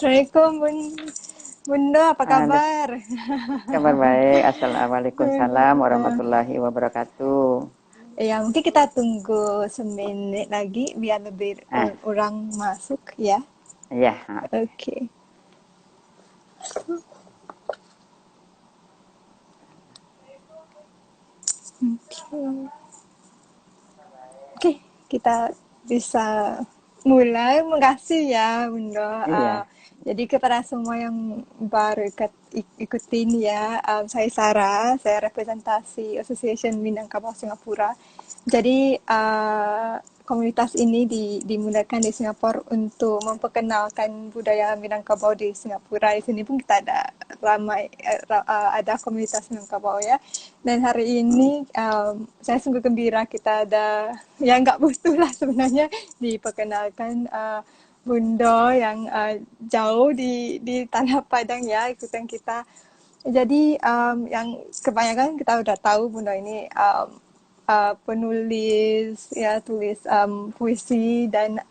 Assalamualaikum Bunda, apa Ada kabar? kabar baik. Assalamualaikum salam warahmatullahi wabarakatuh. Ya, mungkin kita tunggu semenit lagi biar lebih Ah, orang masuk ya. iya. Oke. Oke. Oke, kita bisa mulai. Makasih ya, Bunda. Iya. Jadi kepada semua yang baru ikutin ya, saya Sarah, saya representasi Association Minangkabau Singapura. Jadi komunitas ini dimulakan di Singapura untuk memperkenalkan budaya Minangkabau di Singapura. Di sini pun kita ada ramai ada komunitas Minangkabau ya. Dan hari ini saya sungguh gembira kita ada yang nggak butuh lah sebenarnya diperkenalkan Bunda yang jauh di Tanah Padang ya ikutan kita. Jadi yang kebanyakan kita udah tahu Bunda ini penulis ya tulis puisi dan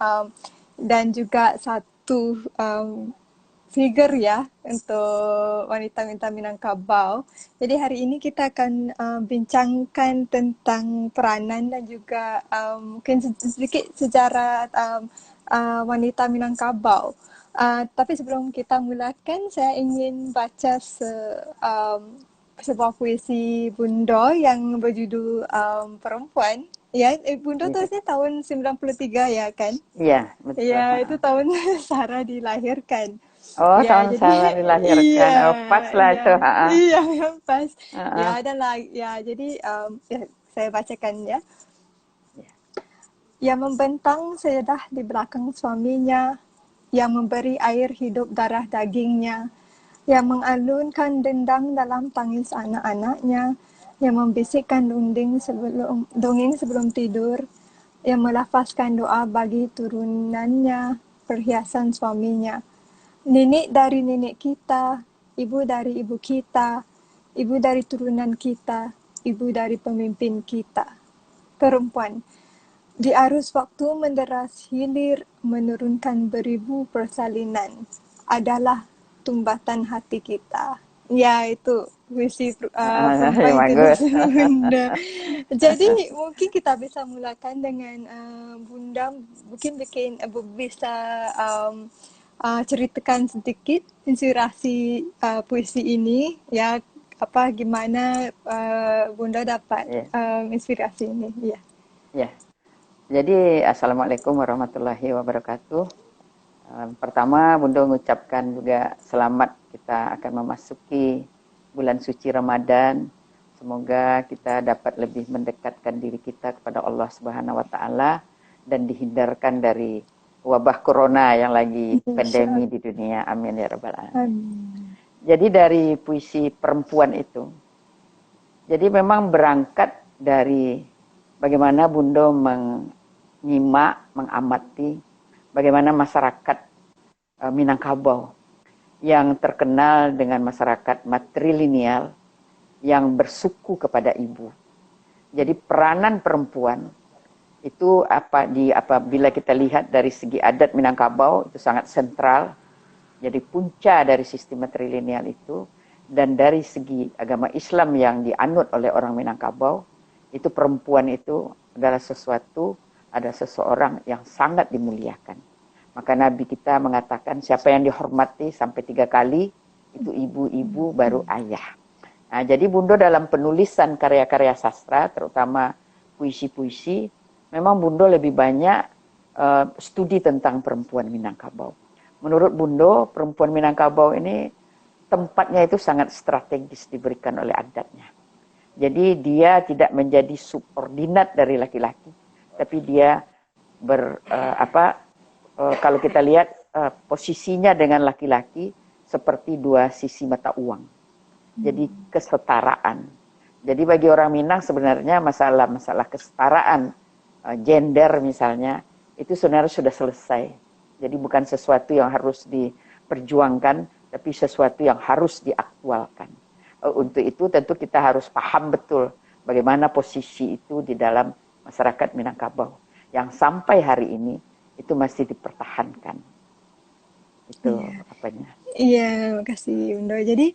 juga satu figure ya untuk wanita-wanita Minangkabau. Jadi hari ini kita akan bincangkan tentang peranan dan juga mungkin sedikit sejarah wanita Minangkabau. Tapi sebelum kita mulakan, saya ingin baca sebuah puisi Bunda yang berjudul Perempuan. Ya, Bunda Iya, tulisnya tahun 93 ya kan? iya, betul. Ya, itu tahun Sarah dilahirkan. Oh, Ya, tahun jadi saya dilahirkan. iya, Oh, pas lah iya, itu. iya, yang pas. Ya, Ah. adalah ya. Jadi ya, saya bacakan ya. Iya. Yang membentang sedah di belakang suaminya, yang memberi air hidup darah dagingnya, yang mengalunkan dendang dalam tangis anak-anaknya, yang membisikkan dongeng sebelum tidur, yang melafazkan doa bagi turunannya, perhiasan suaminya. Nenek dari nenek kita, ibu dari ibu kita, ibu dari turunan kita, ibu dari pemimpin kita. Perempuan, di arus waktu menderas hilir menurunkan beribu persalinan adalah tumbatan hati kita. Ya, itu puisi Ya, perempuan itu bagus. Bunda. Jadi mungkin kita bisa mulakan dengan Bunda mungkin bisa ceritakan sedikit inspirasi puisi ini ya apa gimana Bunda dapat Iya, inspirasi ini ya. iya. Jadi, assalamualaikum warahmatullahi wabarakatuh. Pertama, Bunda mengucapkan juga selamat kita akan memasuki bulan suci Ramadan. Semoga kita dapat lebih mendekatkan diri kita kepada Allah Subhanahu wa taala dan dihindarkan dari wabah corona yang lagi pandemi Insyaallah. di dunia. Amin ya rabbal alamin. Amin. Jadi dari puisi perempuan itu, jadi memang berangkat dari bagaimana Bunda menyimak, mengamati bagaimana masyarakat Minangkabau yang terkenal dengan masyarakat matrilineal yang bersuku kepada ibu. Jadi peranan perempuan itu apabila kita lihat dari segi adat Minangkabau itu sangat sentral. Jadi punca dari sistem matrilineal itu, dan dari segi agama Islam yang dianut oleh orang Minangkabau, itu perempuan itu adalah ada seseorang yang sangat dimuliakan. Maka Nabi kita mengatakan siapa yang dihormati sampai 3 kali, itu ibu-ibu baru ayah. Nah, jadi Bunda dalam penulisan karya-karya sastra, terutama puisi-puisi, memang Bunda lebih banyak studi tentang perempuan Minangkabau. Menurut Bunda, perempuan Minangkabau ini tempatnya itu sangat strategis diberikan oleh adatnya. Jadi dia tidak menjadi subordinat dari laki-laki, tapi dia kalau kita lihat posisinya dengan laki-laki seperti dua sisi mata uang. Jadi kesetaraan. Jadi bagi orang Minang sebenarnya masalah kesetaraan gender misalnya itu sebenarnya sudah selesai. Jadi bukan sesuatu yang harus diperjuangkan, tapi sesuatu yang harus diaktualkan. Untuk itu tentu kita harus paham betul bagaimana posisi itu di dalam masyarakat Minangkabau yang sampai hari ini itu masih dipertahankan. Itu Iya. apanya. Iya, makasih Bunda. Jadi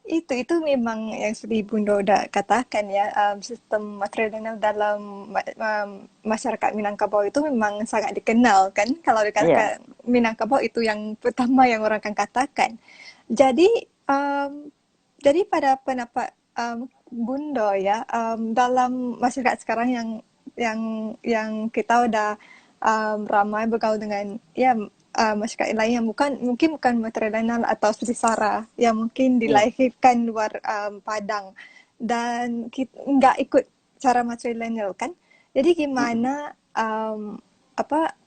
itu memang yang seperti Bunda udah katakan ya, sistem matrilineal dalam masyarakat Minangkabau itu memang sangat dikenal kan. Kalau Iya. dikatakan Minangkabau itu yang pertama yang orang akan katakan. Jadi jadi pada pendapat Bunda ya, dalam masyarakat sekarang yang kita udah ramai bergaul dengan ya masyarakat lain yang mungkin bukan matrilineal atau Srisara yang mungkin Iya. dilahirkan luar Padang dan nggak ikut cara matrilineal kan. Jadi Mm-mm. gimana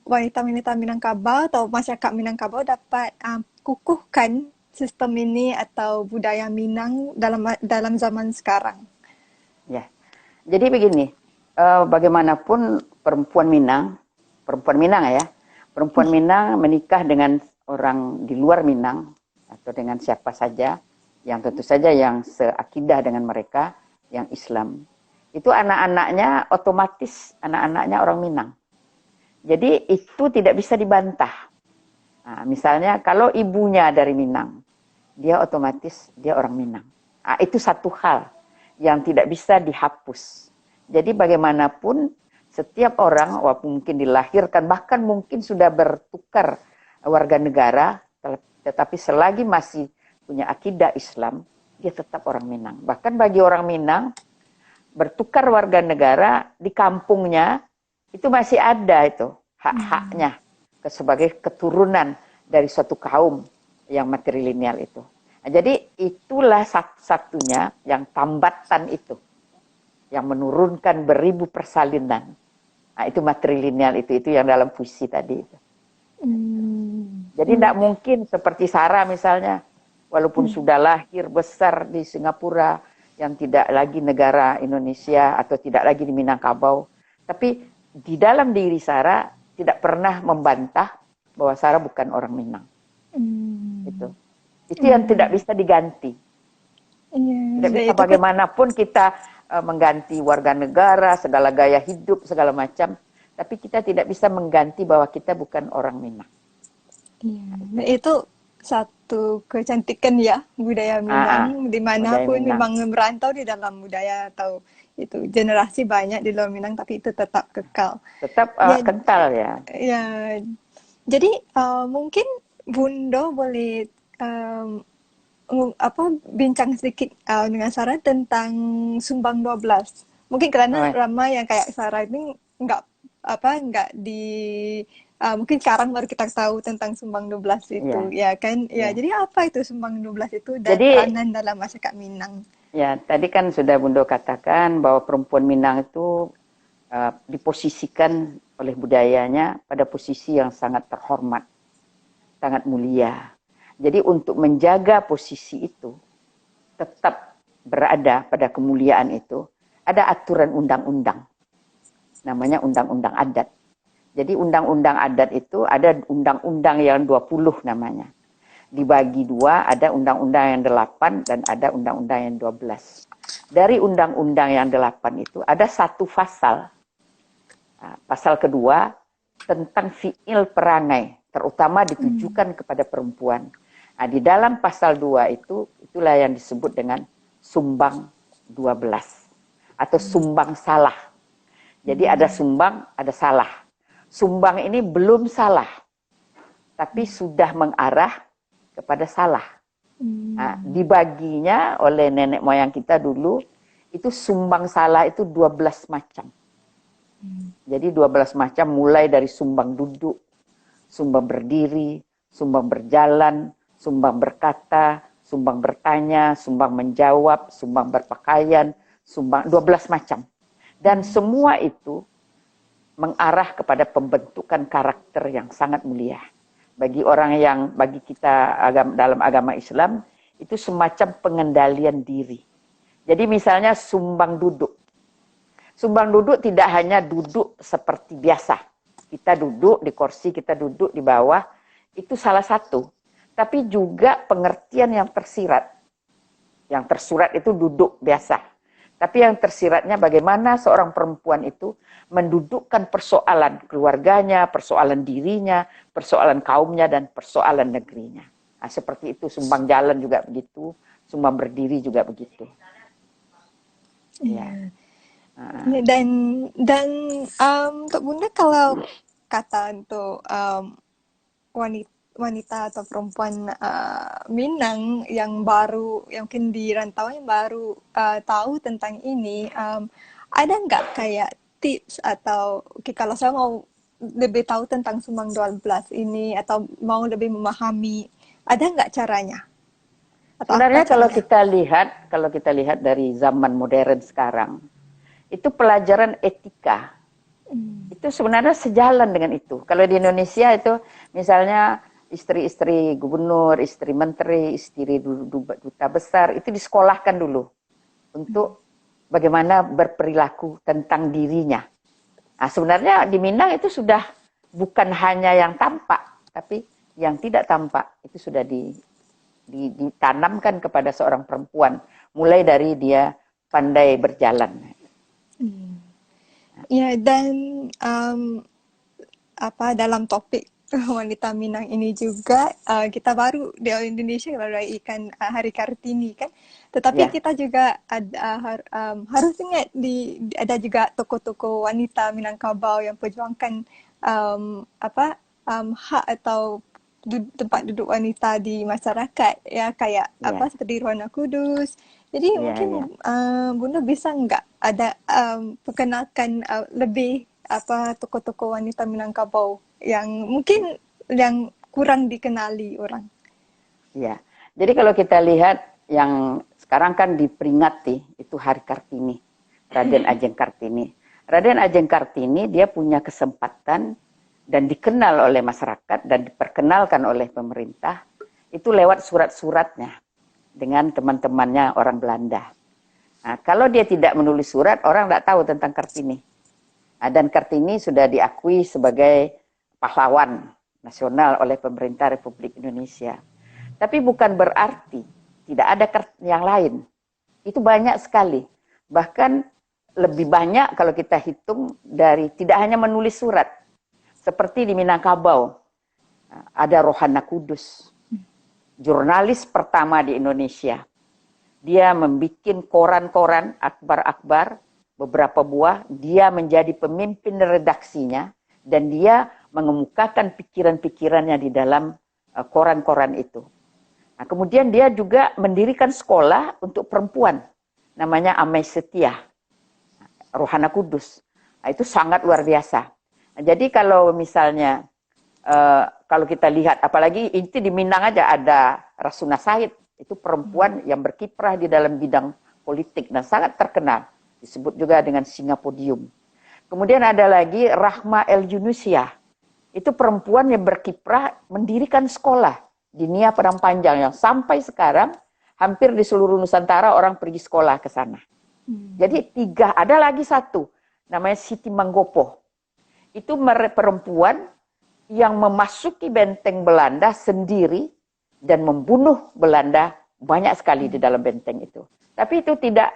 wanita-wanita Minangkabau atau masyarakat Minangkabau dapat kukuhkan sistem ini atau budaya Minang dalam zaman sekarang. Ya. Jadi begini, bagaimanapun perempuan Minang ya, perempuan Minang menikah dengan orang di luar Minang atau dengan siapa saja, yang tentu saja yang seakidah dengan mereka, yang Islam. Itu anak-anaknya otomatis anak-anaknya orang Minang. Jadi itu tidak bisa dibantah. Nah, misalnya kalau ibunya dari Minang, dia otomatis dia orang Minang. Nah, itu satu hal yang tidak bisa dihapus. Jadi bagaimanapun setiap orang, walaupun mungkin dilahirkan, bahkan mungkin sudah bertukar warga negara, tetapi selagi masih punya akidah Islam, dia tetap orang Minang. Bahkan bagi orang Minang, bertukar warga negara di kampungnya, itu masih ada itu hak-haknya sebagai keturunan dari suatu kaum yang matrilineal itu. Nah, jadi itulah satu-satunya yang tambatan itu, yang menurunkan beribu persalinan. Nah, itu matrilineal itu yang dalam puisi tadi. Jadi tidak mungkin seperti Sarah misalnya, walaupun sudah lahir besar di Singapura, yang tidak lagi negara Indonesia atau tidak lagi di Minangkabau, tapi di dalam diri Sarah tidak pernah membantah bahwa Sarah bukan orang Minang. Itu yang tidak bisa diganti. Tidak bisa bagaimanapun kita mengganti warga negara, segala gaya hidup, segala macam, tapi kita tidak bisa mengganti bahwa kita bukan orang Minang. Nah, itu satu kecantikan ya budaya Minang Budaya dimanapun Minang. memang merantau di dalam budaya atau itu generasi banyak di luar Minang tapi itu tetap kekal. Tetap Ya, kental ya. ya. Jadi mungkin Bundo boleh bincang sedikit dengan Sarah tentang Sumbang 12. Mungkin karena ramai yang kayak Sarah ini nggak di mungkin sekarang baru kita tahu tentang Sumbang 12 itu ya kan. Ya, jadi apa itu Sumbang 12 itu dan peranan dalam masyarakat Minang? Ya, tadi kan sudah Bundo katakan bahwa perempuan Minang itu diposisikan oleh budayanya pada posisi yang sangat terhormat, sangat mulia. Jadi untuk menjaga posisi itu, tetap berada pada kemuliaan itu, ada aturan undang-undang. Namanya undang-undang adat. Jadi undang-undang adat itu ada undang-undang yang 20 namanya. Dibagi dua, ada undang-undang yang 8 dan ada undang-undang yang 12. Dari undang-undang yang 8 itu ada satu pasal. Pasal kedua tentang fiil perangai, terutama ditujukan kepada perempuan. Nah, di dalam pasal 2 itulah yang disebut dengan sumbang 12 atau sumbang salah. Jadi ada sumbang, ada salah. Sumbang ini belum salah, tapi sudah mengarah kepada salah. Nah, dibaginya oleh nenek moyang kita dulu, itu sumbang salah itu 12 macam. Jadi 12 macam mulai dari sumbang duduk, sumbang berdiri, sumbang berjalan, sumbang berkata, sumbang bertanya, sumbang menjawab, sumbang berpakaian, sumbang 12 macam. Dan semua itu mengarah kepada pembentukan karakter yang sangat mulia. Bagi kita dalam agama Islam, itu semacam pengendalian diri. Jadi misalnya sumbang duduk. Sumbang duduk tidak hanya duduk seperti biasa. Kita duduk di kursi, kita duduk di bawah, itu salah satu. Tapi juga pengertian yang tersirat. Yang tersurat itu duduk biasa. Tapi yang tersiratnya bagaimana seorang perempuan itu mendudukkan persoalan keluarganya, persoalan dirinya, persoalan kaumnya, dan persoalan negerinya. Nah, seperti itu, sumbang jalan juga begitu, sumbang berdiri juga begitu. Ya. Ya, dan untuk Bunda, kalau kata untuk wanita wanita atau perempuan Minang yang baru, yang mungkin di rantau yang baru tahu tentang ini, ada nggak kayak tips atau kalau saya mau lebih tahu tentang Sumbang 12 ini atau mau lebih memahami, ada nggak caranya? Atau apa Sebenarnya caranya? kalau kita lihat dari zaman modern sekarang, itu pelajaran etika itu sebenarnya sejalan dengan itu. Kalau di Indonesia itu misalnya istri-istri gubernur, istri menteri, istri duta besar itu disekolahkan dulu untuk bagaimana berperilaku tentang dirinya. Nah, sebenarnya di Minang itu sudah bukan hanya yang tampak, tapi yang tidak tampak itu sudah ditanamkan kepada seorang perempuan mulai dari dia pandai berjalan. Ya, dan dalam topik wanita Minang ini juga kita baru di Indonesia merayakan Hari Kartini kan, tetapi Ya, kita juga harus ingat ada juga tokoh-tokoh wanita Minangkabau yang perjuangkan hak atau tempat duduk wanita di masyarakat, ya, kayak ya, seperti Ruana Kudus. Jadi ya, ya. mungkin Bunda bisa nggak ada perkenalkan lebih tokoh-tokoh wanita Minangkabau yang mungkin yang kurang dikenali orang. Ya. Jadi kalau kita lihat yang sekarang kan diperingati itu Hari Kartini, Raden Ajeng Kartini. Raden Ajeng Kartini dia punya kesempatan dan dikenal oleh masyarakat dan diperkenalkan oleh pemerintah itu lewat surat-suratnya dengan teman-temannya orang Belanda. Nah, kalau dia tidak menulis surat, orang tidak tahu tentang Kartini. Nah, dan Kartini sudah diakui sebagai pahlawan nasional oleh pemerintah Republik Indonesia. Tapi bukan berarti tidak ada yang lain. Itu banyak sekali. Bahkan lebih banyak kalau kita hitung dari tidak hanya menulis surat. Seperti di Minangkabau, ada Rohana Kudus, jurnalis pertama di Indonesia. Dia membuat koran-koran, akbar-akbar, beberapa buah. Dia menjadi pemimpin redaksinya, dan dia mengemukakan pikiran-pikirannya di dalam koran-koran itu. Nah, kemudian dia juga mendirikan sekolah untuk perempuan, namanya Amai Setia, Rohana Kudus. Nah, itu sangat luar biasa. Nah, jadi kalau misalnya kalau kita lihat, apalagi itu di Minang aja ada Rasuna Said, itu perempuan yang berkiprah di dalam bidang politik dan sangat terkenal, disebut juga dengan Singa Podium. Kemudian ada lagi Rahma El Yunusiah, itu perempuan yang berkiprah mendirikan sekolah di Nia Padang Panjang yang sampai sekarang hampir di seluruh Nusantara orang pergi sekolah ke sana. Jadi ada lagi satu namanya Siti Manggopo. Itu perempuan yang memasuki benteng Belanda sendiri dan membunuh Belanda banyak sekali di dalam benteng itu. Tapi itu tidak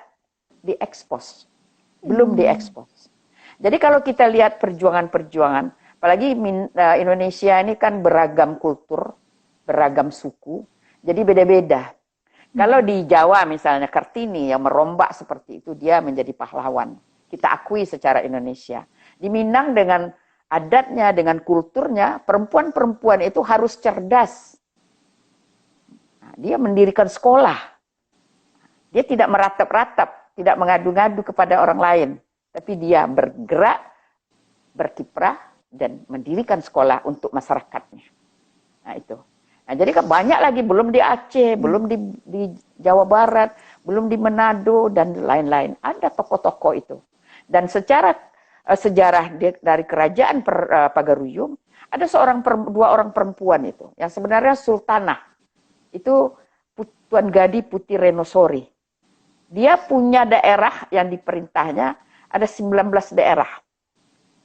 diekspos, belum diekspos. Jadi kalau kita lihat perjuangan-perjuangan, apalagi Indonesia ini kan beragam kultur, beragam suku, jadi beda-beda. Kalau di Jawa misalnya Kartini yang merombak seperti itu, dia menjadi pahlawan. Kita akui secara Indonesia. Di Minang dengan adatnya, dengan kulturnya, perempuan-perempuan itu harus cerdas. Nah, dia mendirikan sekolah. Dia tidak meratap-ratap, tidak mengadu-ngadu kepada orang lain. Tapi dia bergerak, berkiprah, dan mendirikan sekolah untuk masyarakatnya. Nah itu. Nah, jadi kan banyak lagi, belum di Aceh, belum di Jawa Barat, belum di Manado, dan lain-lain. Ada tokoh-tokoh itu. Dan secara sejarah dari kerajaan Pagaruyung, ada dua orang perempuan itu, yang sebenarnya sultanah. Itu Tuan Gadi Putih Renosori. Dia punya daerah yang diperintahnya, ada 19 daerah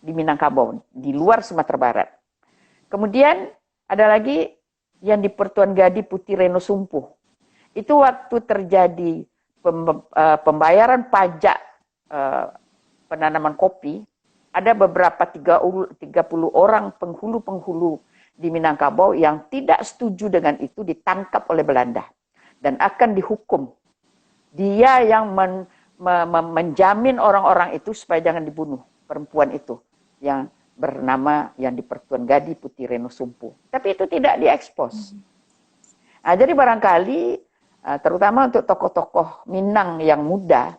di Minangkabau, di luar Sumatera Barat. Kemudian ada lagi yang di Tuan Gadi Putih Renosumpuh. Itu waktu terjadi pembayaran pajak penanaman kopi, ada beberapa 30 orang penghulu-penghulu di Minangkabau yang tidak setuju dengan itu ditangkap oleh Belanda dan akan dihukum. Dia yang menjamin orang-orang itu supaya jangan dibunuh, perempuan itu yang bernama yang di Pertuan Gadi Putih Reno Sumpu. Tapi itu tidak diekspos. Nah, jadi barangkali terutama untuk tokoh-tokoh Minang yang muda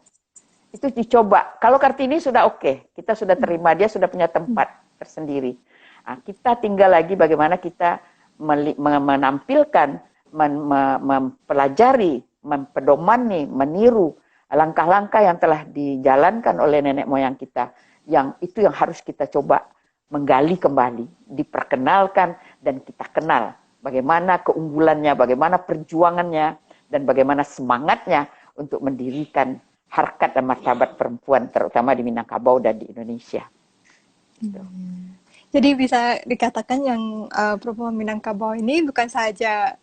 itu dicoba. Kalau Kartini sudah oke, kita sudah terima, dia sudah punya tempat tersendiri. Nah, kita tinggal lagi bagaimana kita menampilkan, mempelajari, mempedomani, meniru langkah-langkah yang telah dijalankan oleh nenek moyang kita. Yang itu yang harus kita coba menggali kembali, diperkenalkan dan kita kenal bagaimana keunggulannya, bagaimana perjuangannya, dan bagaimana semangatnya untuk mendirikan harkat dan martabat perempuan terutama di Minangkabau dan di Indonesia. Gitu. Jadi bisa dikatakan yang perempuan Minangkabau ini bukan saja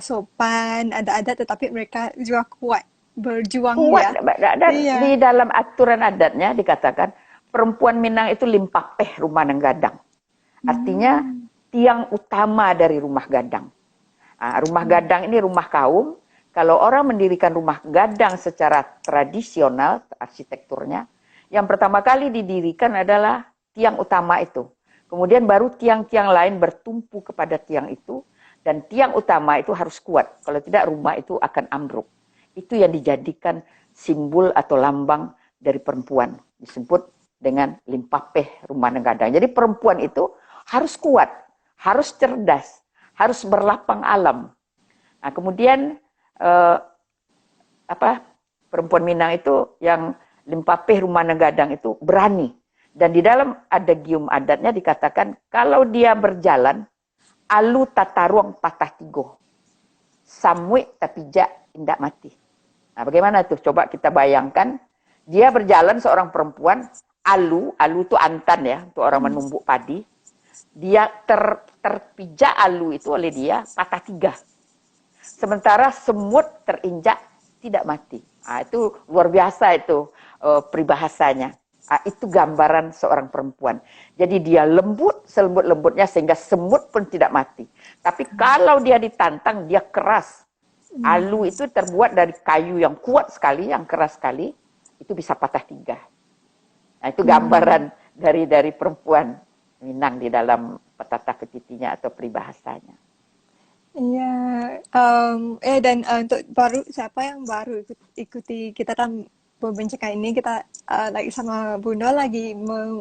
sopan, ada-ada, tetapi mereka juga kuat berjuang kuat, ya. Iya. Di dalam aturan adatnya dikatakan perempuan Minang itu limpapeh rumah gadang. Artinya tiang utama dari rumah gadang. Nah, rumah gadang ini rumah kaum. Kalau orang mendirikan rumah gadang secara tradisional arsitekturnya, yang pertama kali didirikan adalah tiang utama itu. Kemudian baru tiang-tiang lain bertumpu kepada tiang itu, dan tiang utama itu harus kuat. Kalau tidak rumah itu akan ambruk. Itu yang dijadikan simbol atau lambang dari perempuan. Disebut dengan limpapeh rumah gadang. Jadi perempuan itu harus kuat, harus cerdas, harus berlapang alam. Nah, kemudian perempuan Minang itu yang limpapeh rumah gadang itu berani. Dan di dalam adagium adatnya dikatakan kalau dia berjalan alu tataruang patah tigo, samwi tapija indak mati. Nah, bagaimana tuh? Coba kita bayangkan, dia berjalan seorang perempuan, alu itu antan ya, untuk orang menumbuk padi. Dia terpijak alu itu oleh dia patah 3. Sementara semut terinjak tidak mati. Nah, itu luar biasa itu peribahasanya. Nah, itu gambaran seorang perempuan. Jadi dia lembut, selembut-lembutnya sehingga semut pun tidak mati. Tapi kalau dia ditantang, dia keras. Alu itu terbuat dari kayu yang kuat sekali, yang keras sekali. Itu bisa patah 3. Nah, itu gambaran dari perempuan Minang di dalam petata petitinya atau peribahasanya. Iya, dan untuk siapa yang baru ikuti kita kan membincangkan ini, kita lagi sama Bunda lagi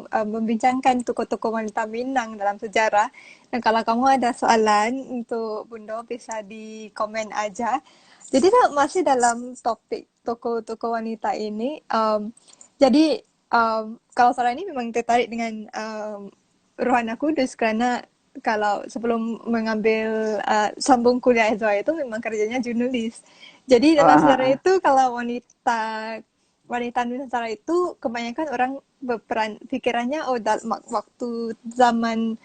membincangkan tokoh-tokoh wanita Minang dalam sejarah. Dan kalau kamu ada soalan untuk Bunda bisa di komen aja. Jadi masih dalam topik tokoh-tokoh wanita ini, jadi kalau saya ini memang tertarik dengan Rohana Kudus karena kalau sebelum mengambil sambung kuliah S2 itu memang kerjanya jurnalis. Jadi dalam sejarah itu kalau wanita Nusantara itu kebanyakan orang berperan pikirannya waktu zaman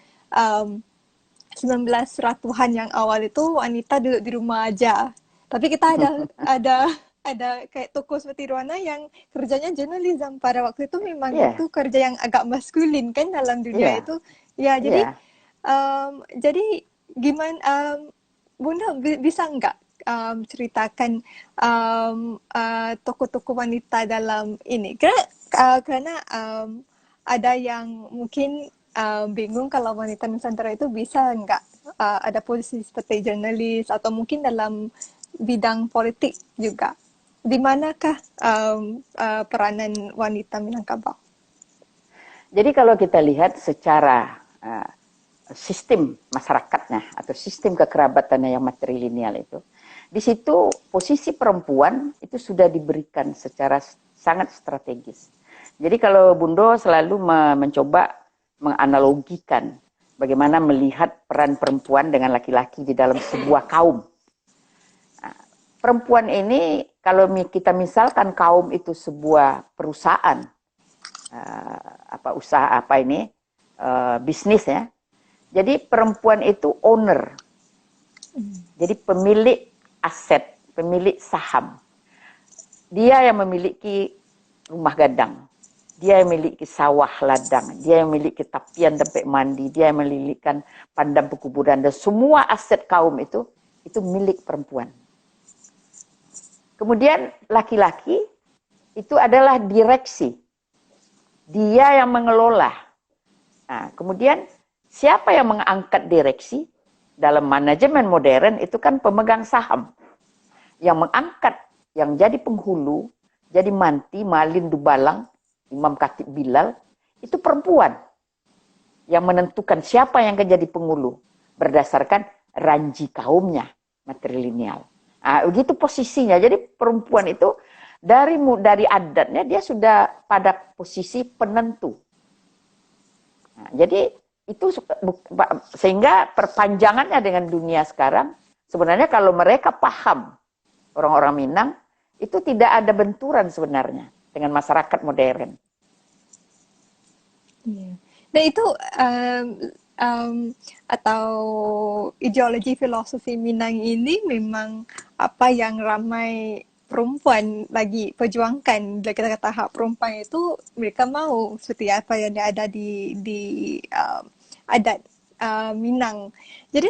1900-an yang awal itu wanita duduk di rumah aja. Tapi kita ada kayak toko seperti Rohana yang kerjanya jurnalisme pada waktu itu memang itu kerja yang agak maskulin kan dalam dunia itu. Ya, jadi gimana Bunda bisa nggak ceritakan tokoh-tokoh wanita dalam ini? Karena ada yang mungkin bingung kalau wanita Nusantara itu bisa nggak ada posisi seperti jurnalis atau mungkin dalam bidang politik juga. Di manakah peranan wanita Minangkabau? Jadi kalau kita lihat secara sistem masyarakatnya atau sistem kekerabatannya yang matrilineal itu, di situ posisi perempuan itu sudah diberikan secara sangat strategis. Jadi kalau Bundo selalu mencoba menganalogikan bagaimana melihat peran perempuan dengan laki-laki di dalam sebuah kaum. Nah, perempuan ini kalau kita misalkan kaum itu sebuah perusahaan, bisnis ya. Jadi perempuan itu owner. Jadi pemilik aset, pemilik saham. dia yang memiliki rumah gadang, dia yang memiliki sawah ladang, dia yang memiliki tapian tempat mandi, dia yang memiliki padang pekuburan, dan semua aset kaum itu milik perempuan. Kemudian laki-laki itu adalah direksi, dia yang mengelola. Nah, kemudian siapa yang mengangkat direksi? Dalam manajemen modern itu kan pemegang saham. Yang mengangkat, yang jadi penghulu, jadi manti, malin, dubalang, imam, khatib, bilal, itu perempuan. Yang menentukan siapa yang akan jadi penghulu. Berdasarkan ranji kaumnya, matrilineal. Nah, begitu posisinya. Jadi perempuan itu dari adatnya dia sudah pada posisi penentu. Nah, jadi itu sehingga perpanjangannya dengan dunia sekarang, sebenarnya kalau mereka paham, orang-orang Minang, itu tidak ada benturan sebenarnya dengan masyarakat modern. Dan itu atau ideologi filosofi Minang ini memang apa yang ramai perempuan lagi perjuangkan. Bila kita kata hak perempuan itu, mereka mau seperti apa yang ada di adat Minang. Jadi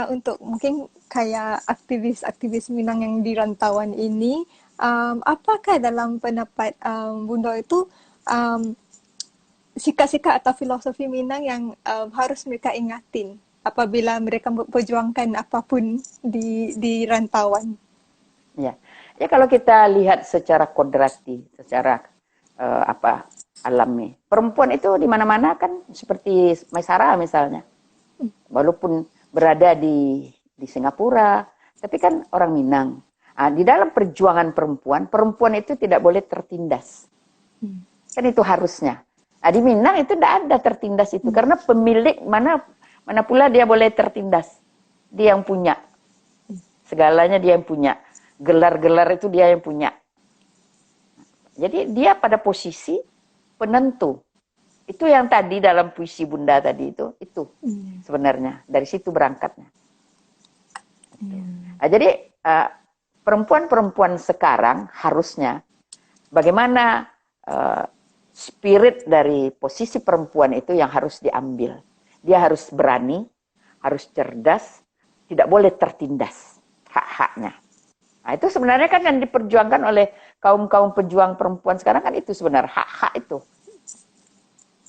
untuk mungkin kayak aktivis-aktivis Minang yang di rantauan ini, apakah dalam pendapat Bunda itu sikap-sikap atau filosofi Minang yang harus mereka ingatin apabila mereka memperjuangkan apapun di rantauan? Ya kalau kita lihat secara kodrati, secara alami, perempuan itu di mana-mana kan seperti Maisara misalnya, walaupun berada di Singapura, tapi kan orang Minang. Nah, di dalam perjuangan perempuan itu tidak boleh tertindas, kan itu harusnya. Nah, di Minang itu tidak ada tertindas itu, karena pemilik mana pula dia boleh tertindas, dia yang punya segalanya, dia yang punya. Gelar-gelar itu dia yang punya. Jadi dia pada posisi penentu. Itu yang tadi dalam puisi Bunda tadi itu sebenarnya dari situ berangkatnya. Nah, jadi perempuan-perempuan sekarang harusnya bagaimana spirit dari posisi perempuan itu yang harus diambil. Dia harus berani, harus cerdas, tidak boleh tertindas hak-haknya. Nah, itu sebenarnya kan yang diperjuangkan oleh kaum-kaum pejuang perempuan sekarang kan itu sebenarnya hak-hak itu.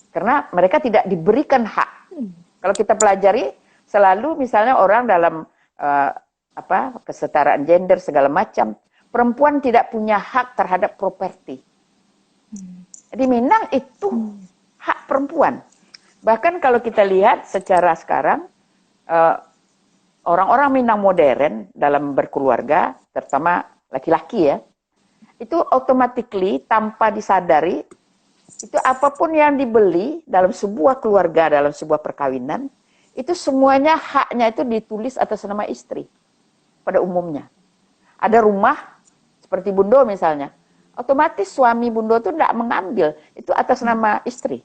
Karena mereka tidak diberikan hak. Kalau kita pelajari selalu misalnya orang dalam kesetaraan gender segala macam, perempuan tidak punya hak terhadap properti. Di Minang itu hak perempuan. Bahkan kalau kita lihat secara sekarang orang-orang Minang modern dalam berkeluarga, terutama laki-laki ya, itu automatically tanpa disadari, itu apapun yang dibeli dalam sebuah keluarga, dalam sebuah perkawinan, itu semuanya haknya itu ditulis atas nama istri pada umumnya. Ada rumah, seperti Bundo misalnya, otomatis suami Bundo itu tidak mengambil, itu atas nama istri.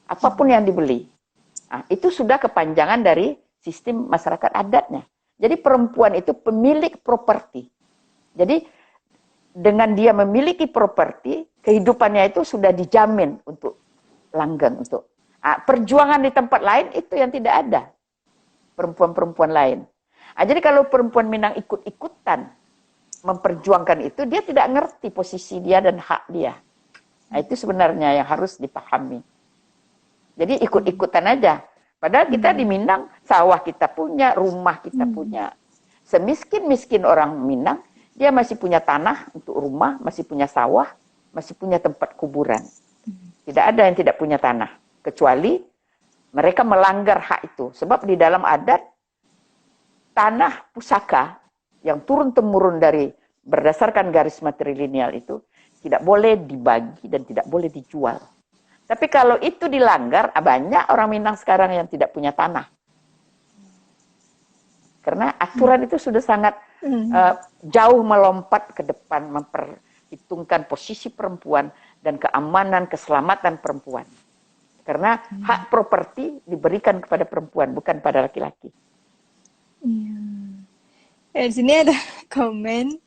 Apapun yang dibeli. Nah, itu sudah kepanjangan dari sistem masyarakat adatnya. Jadi perempuan itu pemilik properti. Jadi dengan dia memiliki properti, kehidupannya itu sudah dijamin untuk langgeng. Perjuangan di tempat lain itu yang tidak ada. Perempuan-perempuan lain. Jadi kalau perempuan Minang ikut-ikutan memperjuangkan itu, dia tidak ngerti posisi dia dan hak dia. Nah, itu sebenarnya yang harus dipahami. Jadi ikut-ikutan aja. Padahal kita di Minang, sawah kita punya, rumah kita punya. Semiskin-miskin orang Minang, dia masih punya tanah untuk rumah, masih punya sawah, masih punya tempat kuburan. Tidak ada yang tidak punya tanah. Kecuali mereka melanggar hak itu. Sebab di dalam adat, tanah pusaka yang turun-temurun dari berdasarkan garis matrilineal itu, tidak boleh dibagi dan tidak boleh dijual. Tapi kalau itu dilanggar, banyak orang Minang sekarang yang tidak punya tanah. Karena aturan itu sudah sangat jauh melompat ke depan, memperhitungkan posisi perempuan dan keamanan, keselamatan perempuan. Karena hak properti diberikan kepada perempuan, bukan pada laki-laki. Di sini ada komen,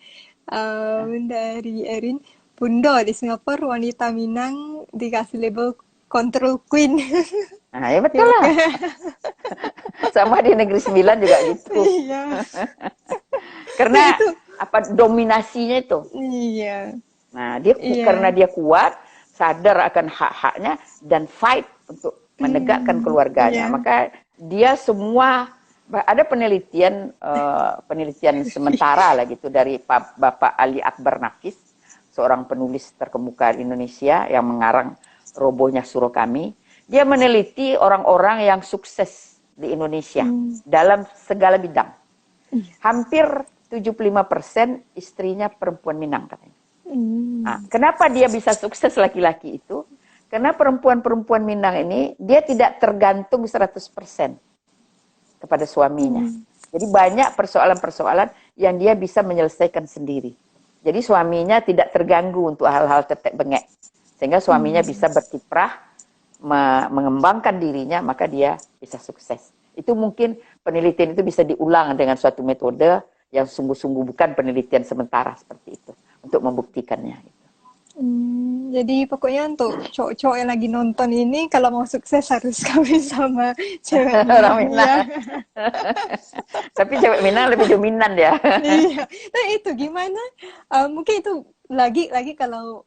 Dari Erin, Bunda di Singapura wanita Minang dikasih label control queen. Nah, ya betul Ya, lah. Sama di Negeri Sembilan juga gitu. iya. Nah, Karena itu, apa dominasinya itu. iya, Nah, karena iya. dia kuat, sadar akan hak-haknya dan fight untuk menegakkan keluarganya. Iya. Maka dia semua ada penelitian sementara lah gitu dari Bapak Ali Akbar Nafis, seorang penulis terkemuka di Indonesia yang mengarang Robohnya Surau Kami. Dia meneliti orang-orang yang sukses di Indonesia dalam segala bidang. Hampir 75% istrinya perempuan Minang katanya. Nah, kenapa dia bisa sukses laki-laki itu? Karena perempuan-perempuan Minang ini dia tidak tergantung 100% kepada suaminya. Jadi banyak persoalan-persoalan yang dia bisa menyelesaikan sendiri. Jadi suaminya tidak terganggu untuk hal-hal tetek bengek. Sehingga suaminya bisa berkiprah, mengembangkan dirinya, maka dia bisa sukses. Itu mungkin penelitian itu bisa diulang dengan suatu metode yang sungguh-sungguh bukan penelitian sementara seperti itu untuk membuktikannya. Jadi pokoknya untuk cowok-cowok yang lagi nonton ini kalau mau sukses harus kawin sama cewek Orang Minang Minang. ya. Tapi cewek Minang lebih dominan ya. Iya. Nah itu gimana? Mungkin itu lagi kalau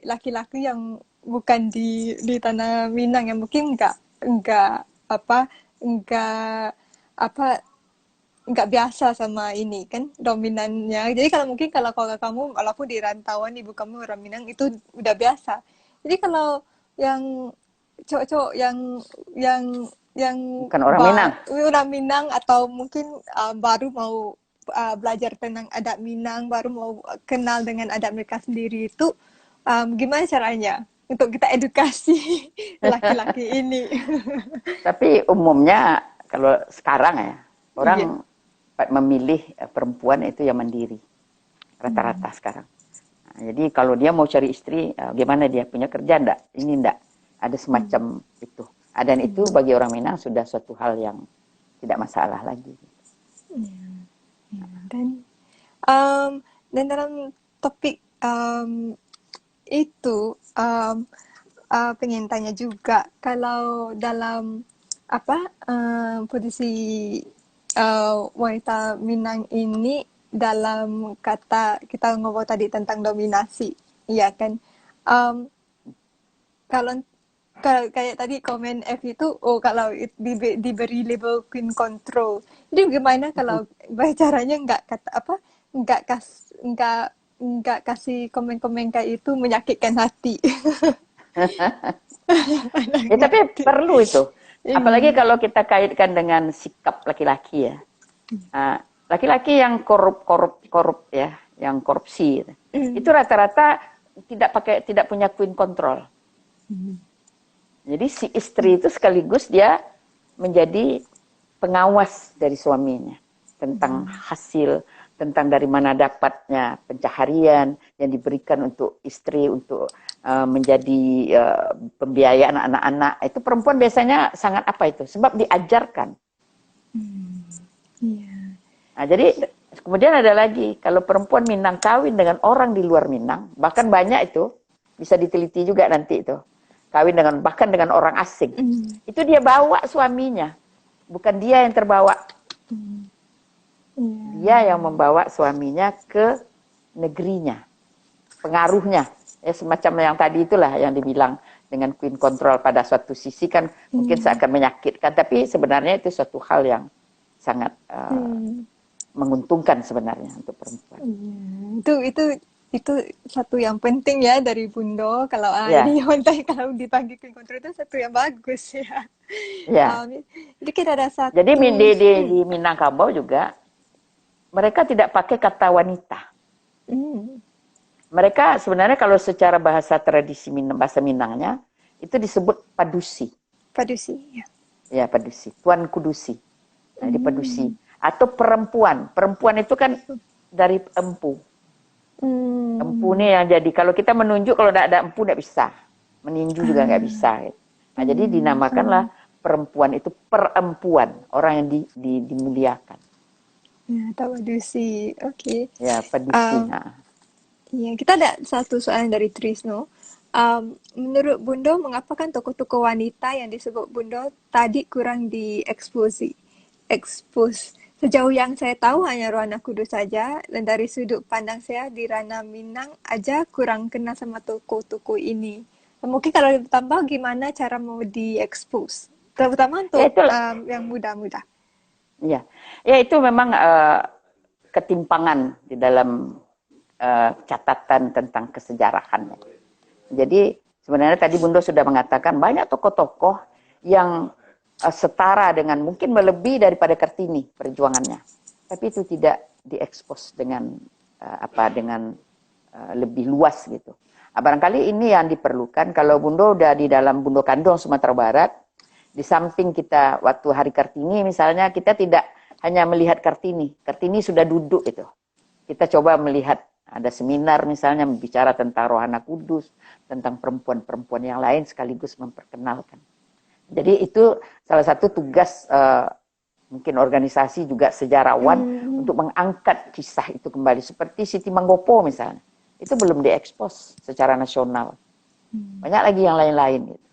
laki-laki yang bukan di tanah Minang yang mungkin nggak apa nggak apa nggak biasa sama ini kan dominannya. Jadi mungkin kalau kamu walaupun di rantauan ibu kamu orang Minang itu udah biasa. Jadi kalau yang cowok-cowok yang yang Bukan orang Minang. orang Minang atau mungkin baru mau belajar tentang adat Minang, baru mau kenal dengan adat mereka sendiri itu gimana caranya untuk kita edukasi laki-laki ini? Tapi umumnya kalau sekarang ya, orang Iya. memilih perempuan itu yang mandiri. Rata-rata sekarang. Nah, jadi kalau dia mau cari istri, gimana dia punya kerja enggak? Ini enggak. Ada semacam itu. Dan itu bagi orang Minang sudah suatu hal yang tidak masalah lagi. Dan dan dalam topik itu pengen tanya juga kalau dalam posisi wanita Minang ini dalam kata kita ngobrol tadi tentang dominasi, iya kan? Um, kalau kayak tadi komen F itu, oh kalau diberi label queen control, jadi gimana kalau caranya nggak kasih komen-komen kayak itu menyakitkan hati. Ya, tapi perlu itu. Apalagi Hmm. kalau kita kaitkan dengan sikap laki-laki ya. Laki-laki yang korup ya, yang korupsi. Itu rata-rata tidak punya queen control. Jadi si istri itu sekaligus dia menjadi pengawas dari suaminya tentang hasil, tentang dari mana dapatnya pencaharian yang diberikan untuk istri untuk menjadi pembiayaan anak-anak. Itu perempuan biasanya sangat apa itu? Sebab diajarkan. Nah, jadi kemudian ada lagi, kalau perempuan Minang kawin dengan orang di luar Minang, bahkan banyak itu, bisa diteliti juga nanti itu. Kawin bahkan dengan orang asing. Itu dia bawa suaminya. Bukan dia yang terbawa. Dia yang membawa suaminya ke negerinya. Pengaruhnya. Ya, semacam yang tadi itulah yang dibilang dengan queen control pada suatu sisi kan mungkin seakan menyakitkan. Tapi sebenarnya itu suatu hal yang sangat menguntungkan sebenarnya untuk perempuan. Itu satu yang penting ya dari Bundo kalau ini wanita kalau dipanggil queen control itu satu yang bagus ya. Ya. Jadi kita ada satu. Jadi di Minangkabau juga mereka tidak pakai kata wanita. Mereka sebenarnya kalau secara bahasa tradisi bahasa Minangnya itu disebut padusi. Padusi ya. Ya, padusi. Tuan Kudusi. Jadi padusi atau perempuan. Perempuan itu kan dari empu. Empu ini yang jadi kalau kita menunjuk kalau tidak ada empu tidak bisa. Meninju juga nggak bisa. Nah, jadi dinamakanlah perempuan itu perempuan, orang yang dimuliakan. Ya, Tawadusi. Oke. Ya, Padusi. Um, ya, kita ada satu soalan dari Trisno. Menurut Bundo, mengapa kan tokoh-tokoh wanita yang disebut Bundo tadi kurang expose? Sejauh yang saya tahu hanya Rohana Kudus saja, dan dari sudut pandang saya di ranah Minang aja kurang kenal sama tokoh-tokoh ini. Mungkin kalau ditambah gimana cara mau di-expose? Terutama Ya untuk itu, yang muda-muda. ya, ya itu memang ketimpangan di dalam catatan tentang kesejarahannya. Jadi sebenarnya tadi Bundo sudah mengatakan banyak tokoh-tokoh yang setara dengan mungkin melebihi daripada Kartini perjuangannya, tapi itu tidak diekspos dengan lebih luas gitu. Barangkali ini yang diperlukan kalau Bundo udah di dalam Bundo Kandung Sumatera Barat, di samping kita waktu Hari Kartini misalnya kita tidak hanya melihat Kartini, Kartini sudah duduk itu. Kita coba melihat ada seminar misalnya bicara tentang Rohana Kudus, tentang perempuan-perempuan yang lain sekaligus memperkenalkan. Jadi itu salah satu tugas mungkin organisasi juga sejarawan untuk mengangkat kisah itu kembali. Seperti Siti Manggopo misalnya, itu belum diekspos secara nasional. Banyak lagi yang lain-lain. Gitu.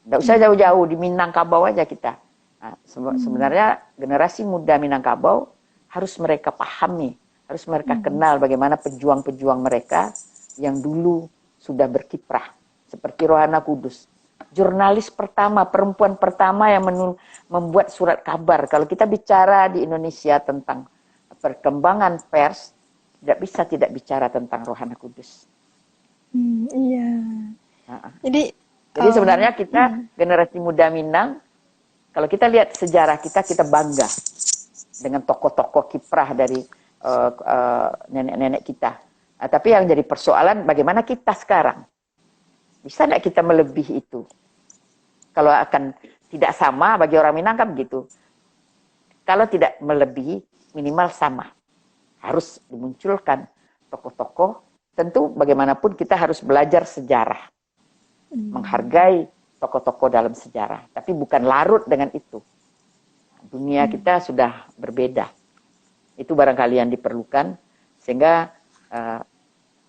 Nggak usah jauh-jauh, di Minangkabau aja kita. Nah, sebenarnya generasi muda Minangkabau harus mereka pahami, harus mereka kenal bagaimana pejuang-pejuang mereka yang dulu sudah berkiprah. Seperti Rohana Kudus. Jurnalis pertama, perempuan pertama yang membuat surat kabar. Kalau kita bicara di Indonesia tentang perkembangan pers, tidak bisa tidak bicara tentang Rohana Kudus. Iya. Nah, Jadi, jadi sebenarnya kita generasi muda Minang, kalau kita lihat sejarah kita, kita bangga dengan tokoh-tokoh kiprah dari nenek-nenek kita. Nah, tapi yang jadi persoalan bagaimana kita sekarang. Bisa tidak kita melebihi itu? Kalau akan tidak sama bagi orang Minang kan begitu. Kalau tidak melebihi, minimal sama. Harus dimunculkan tokoh-tokoh. Tentu bagaimanapun kita harus belajar sejarah. Menghargai tokoh-tokoh dalam sejarah. Tapi bukan larut dengan itu. Dunia kita sudah berbeda. Itu barangkali yang diperlukan. Sehingga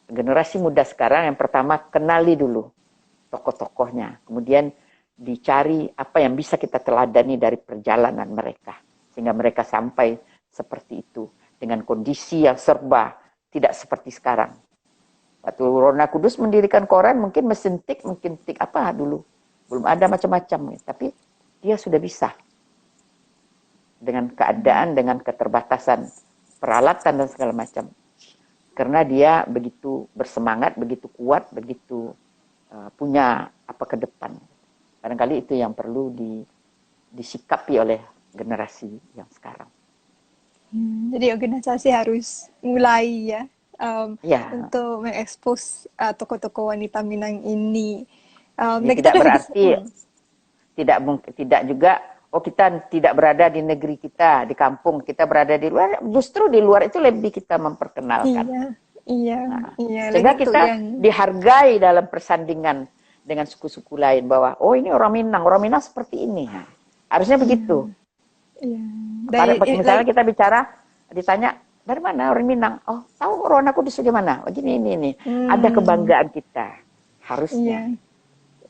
generasi muda sekarang yang pertama kenali dulu tokoh-tokohnya. Kemudian dicari apa yang bisa kita teladani dari perjalanan mereka. Sehingga mereka sampai seperti itu. Dengan kondisi yang serba tidak seperti sekarang. Waktu Rohana Kudus mendirikan koran mungkin mesin tik apa dulu. Belum ada macam-macam. Tapi dia sudah bisa. Dengan keadaan, dengan keterbatasan peralatan dan segala macam. Karena dia begitu bersemangat, begitu kuat, begitu punya apa ke depan. Barangkali itu yang perlu disikapi oleh generasi yang sekarang. Jadi organisasi harus mulai ya, Ya, untuk mengekspos tokoh-tokoh wanita Minang ini. ini Dan kita tidak ada lagi, berarti tidak juga kita tidak berada di negeri kita, di kampung kita berada di luar. Justru di luar itu lebih kita memperkenalkan. iya, iya, Nah, iya. Lagi sehingga untuk kita yang, dihargai dalam persandingan dengan suku-suku lain bahwa ini orang Minang seperti ini. Nah, harusnya begitu. iya, Misalnya kita bicara, ditanya dari mana orang Minang? Oh, tahu Rohana Kudus bagaimana? Oh, gini ini. Ada kebanggaan kita, iya, harusnya.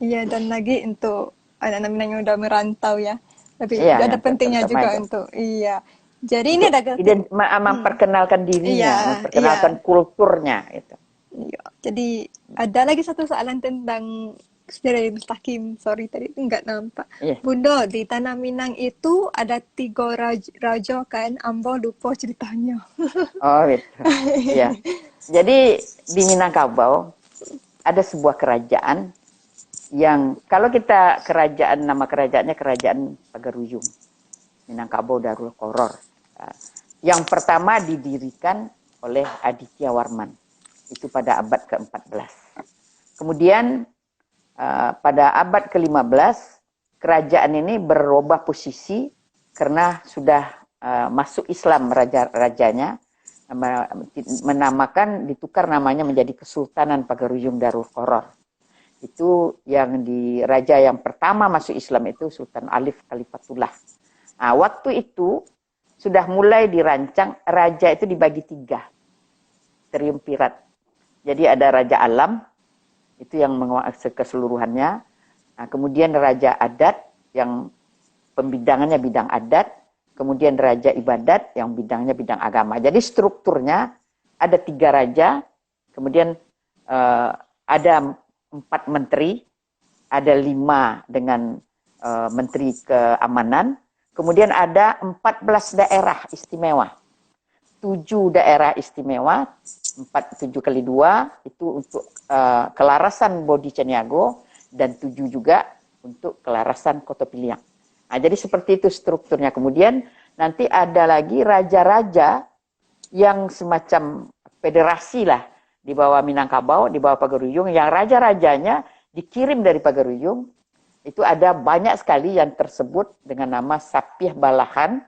iya. Dan lagi untuk anak-anak Minang yang udah merantau ya, tapi Iya, ada yang pentingnya terutama juga itu. untuk, iya. Jadi ini Untuk ada memperkenalkan dirinya, iya, iya. memperkenalkan kulturnya. Itu. Iya. Jadi ada lagi satu soalan tentang dari Mustaqim. Sorry tadi nggak nampak. Iya. Bundo, di Tanah Minang itu ada tiga raja kan? Ambo lupa ceritanya. Oh, gitu. Iya. Jadi di Minangkabau ada sebuah kerajaan yang kalau kita nama kerajaannya Kerajaan Pagaruyung, Minangkabau Darul Qoror. Yang pertama didirikan oleh Aditya Warman, itu pada abad ke-14. Kemudian pada abad ke-15 kerajaan ini berubah posisi karena sudah masuk Islam rajanya, ditukar namanya menjadi Kesultanan Pagaruyung Darul Qoror. Itu yang raja yang pertama masuk Islam itu Sultan Alif Khalifatullah. Nah, waktu itu sudah mulai dirancang raja itu dibagi 3 triumvirat. Jadi ada raja alam, itu yang menguasai keseluruhannya. Nah, kemudian raja adat yang pembidangannya bidang adat, kemudian raja ibadat yang bidangnya bidang agama. Jadi strukturnya ada 3 raja, kemudian ada 4 menteri, ada 5 dengan menteri keamanan, kemudian ada 14 daerah istimewa. 7 daerah istimewa, 7 kali 2 itu untuk kelarasan Bodhi Caniago, dan 7 juga untuk kelarasan Koto Piliang. Nah, jadi seperti itu strukturnya. Kemudian nanti ada lagi raja-raja yang semacam federasi lah di bawah Minangkabau, di bawah Pagaruyung, yang raja-rajanya dikirim dari Pagaruyung. Itu ada banyak sekali yang tersebut dengan nama Sapieh Balahan,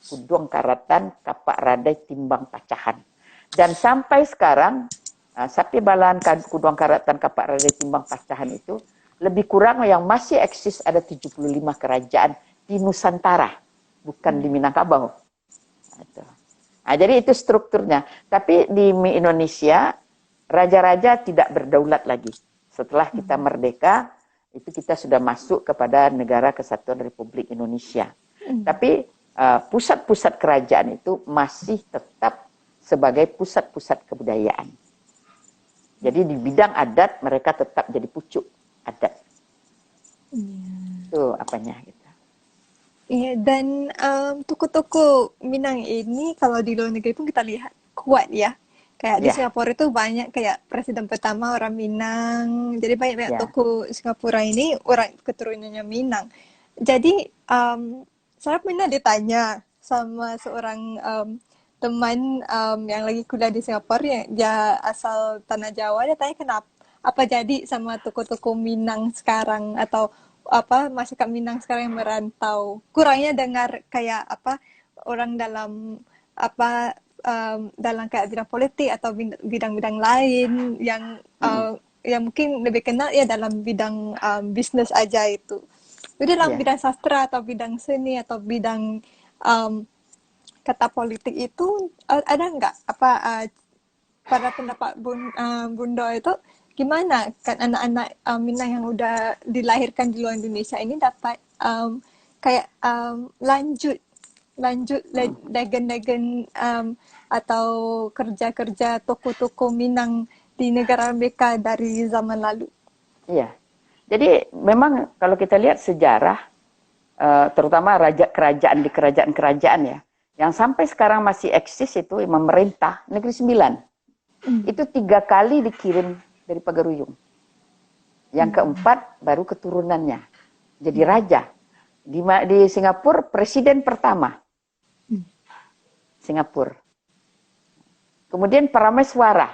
Kuduang Karatan, Kapak Radai, Timbang Pacahan. Dan sampai sekarang, Sapieh Balahan, Kuduang Karatan, Kapak Radai, Timbang Pacahan itu lebih kurang yang masih eksis ada 75 kerajaan di Nusantara, bukan di Minangkabau. Nah, jadi itu strukturnya. Tapi di Indonesia, raja-raja tidak berdaulat lagi. Setelah kita merdeka, itu kita sudah masuk kepada Negara Kesatuan Republik Indonesia. Tapi pusat-pusat kerajaan itu masih tetap sebagai pusat-pusat kebudayaan. Jadi di bidang adat mereka tetap jadi pucuk adat. Itu apanya gitu. Iya, dan toko-toko Minang ini kalau di luar negeri pun kita lihat kuat ya. Kayak di Singapura itu banyak kayak presiden pertama orang Minang. Jadi banyak toko Singapura ini orang keturunannya Minang. Jadi saya pernah ditanya sama seorang teman yang lagi kuliah di Singapura, yang dia asal Tanah Jawa. Dia tanya kenapa, apa jadi sama toko-toko Minang sekarang, atau apa masyarakat Minang sekarang yang merantau. Kurangnya dengar kayak apa orang dalam apa dalam kayak bidang politik atau bidang-bidang lain yang mungkin lebih kenal ya dalam bidang bisnis aja itu. Jadi dalam bidang sastra atau bidang seni atau bidang kata politik itu ada nggak apa pada pendapat Bunda itu gimana kan anak-anak Minang yang udah dilahirkan di luar Indonesia ini dapat kayak lanjut dagen-dagen atau kerja-kerja toko-toko Minang di negara mereka dari zaman lalu. Iya. Jadi memang kalau kita lihat sejarah, terutama kerajaan di kerajaan-kerajaan ya, yang sampai sekarang masih eksis itu memerintah Negeri Sembilan. Itu 3 kali dikirim dari Pagaruyung. Yang keempat baru keturunannya jadi raja. Di Singapura presiden pertama Singapura. Kemudian Parameswara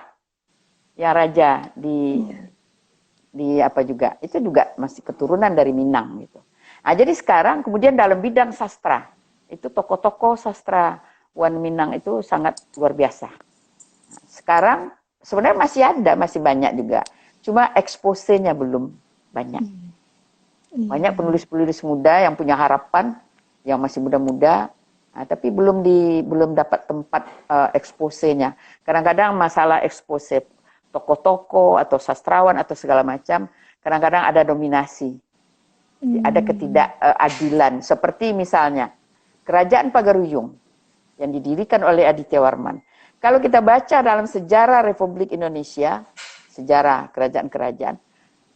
yang raja di apa juga, itu juga masih keturunan dari Minang gitu. Nah, jadi sekarang kemudian dalam bidang sastra, itu tokoh-tokoh sastrawan Minang itu sangat luar biasa. Nah, sekarang sebenarnya masih ada, masih banyak juga. Cuma eksposenya belum banyak. Banyak penulis-penulis muda yang punya harapan, yang masih muda-muda, nah, tapi belum dapat tempat eksposenya. Kadang-kadang masalah expose tokoh-tokoh atau sastrawan atau segala macam, kadang-kadang ada dominasi. Ada ketidakadilan. Seperti misalnya Kerajaan Pagaruyung yang didirikan oleh Aditya Warman. Kalau kita baca dalam sejarah Republik Indonesia, sejarah kerajaan-kerajaan,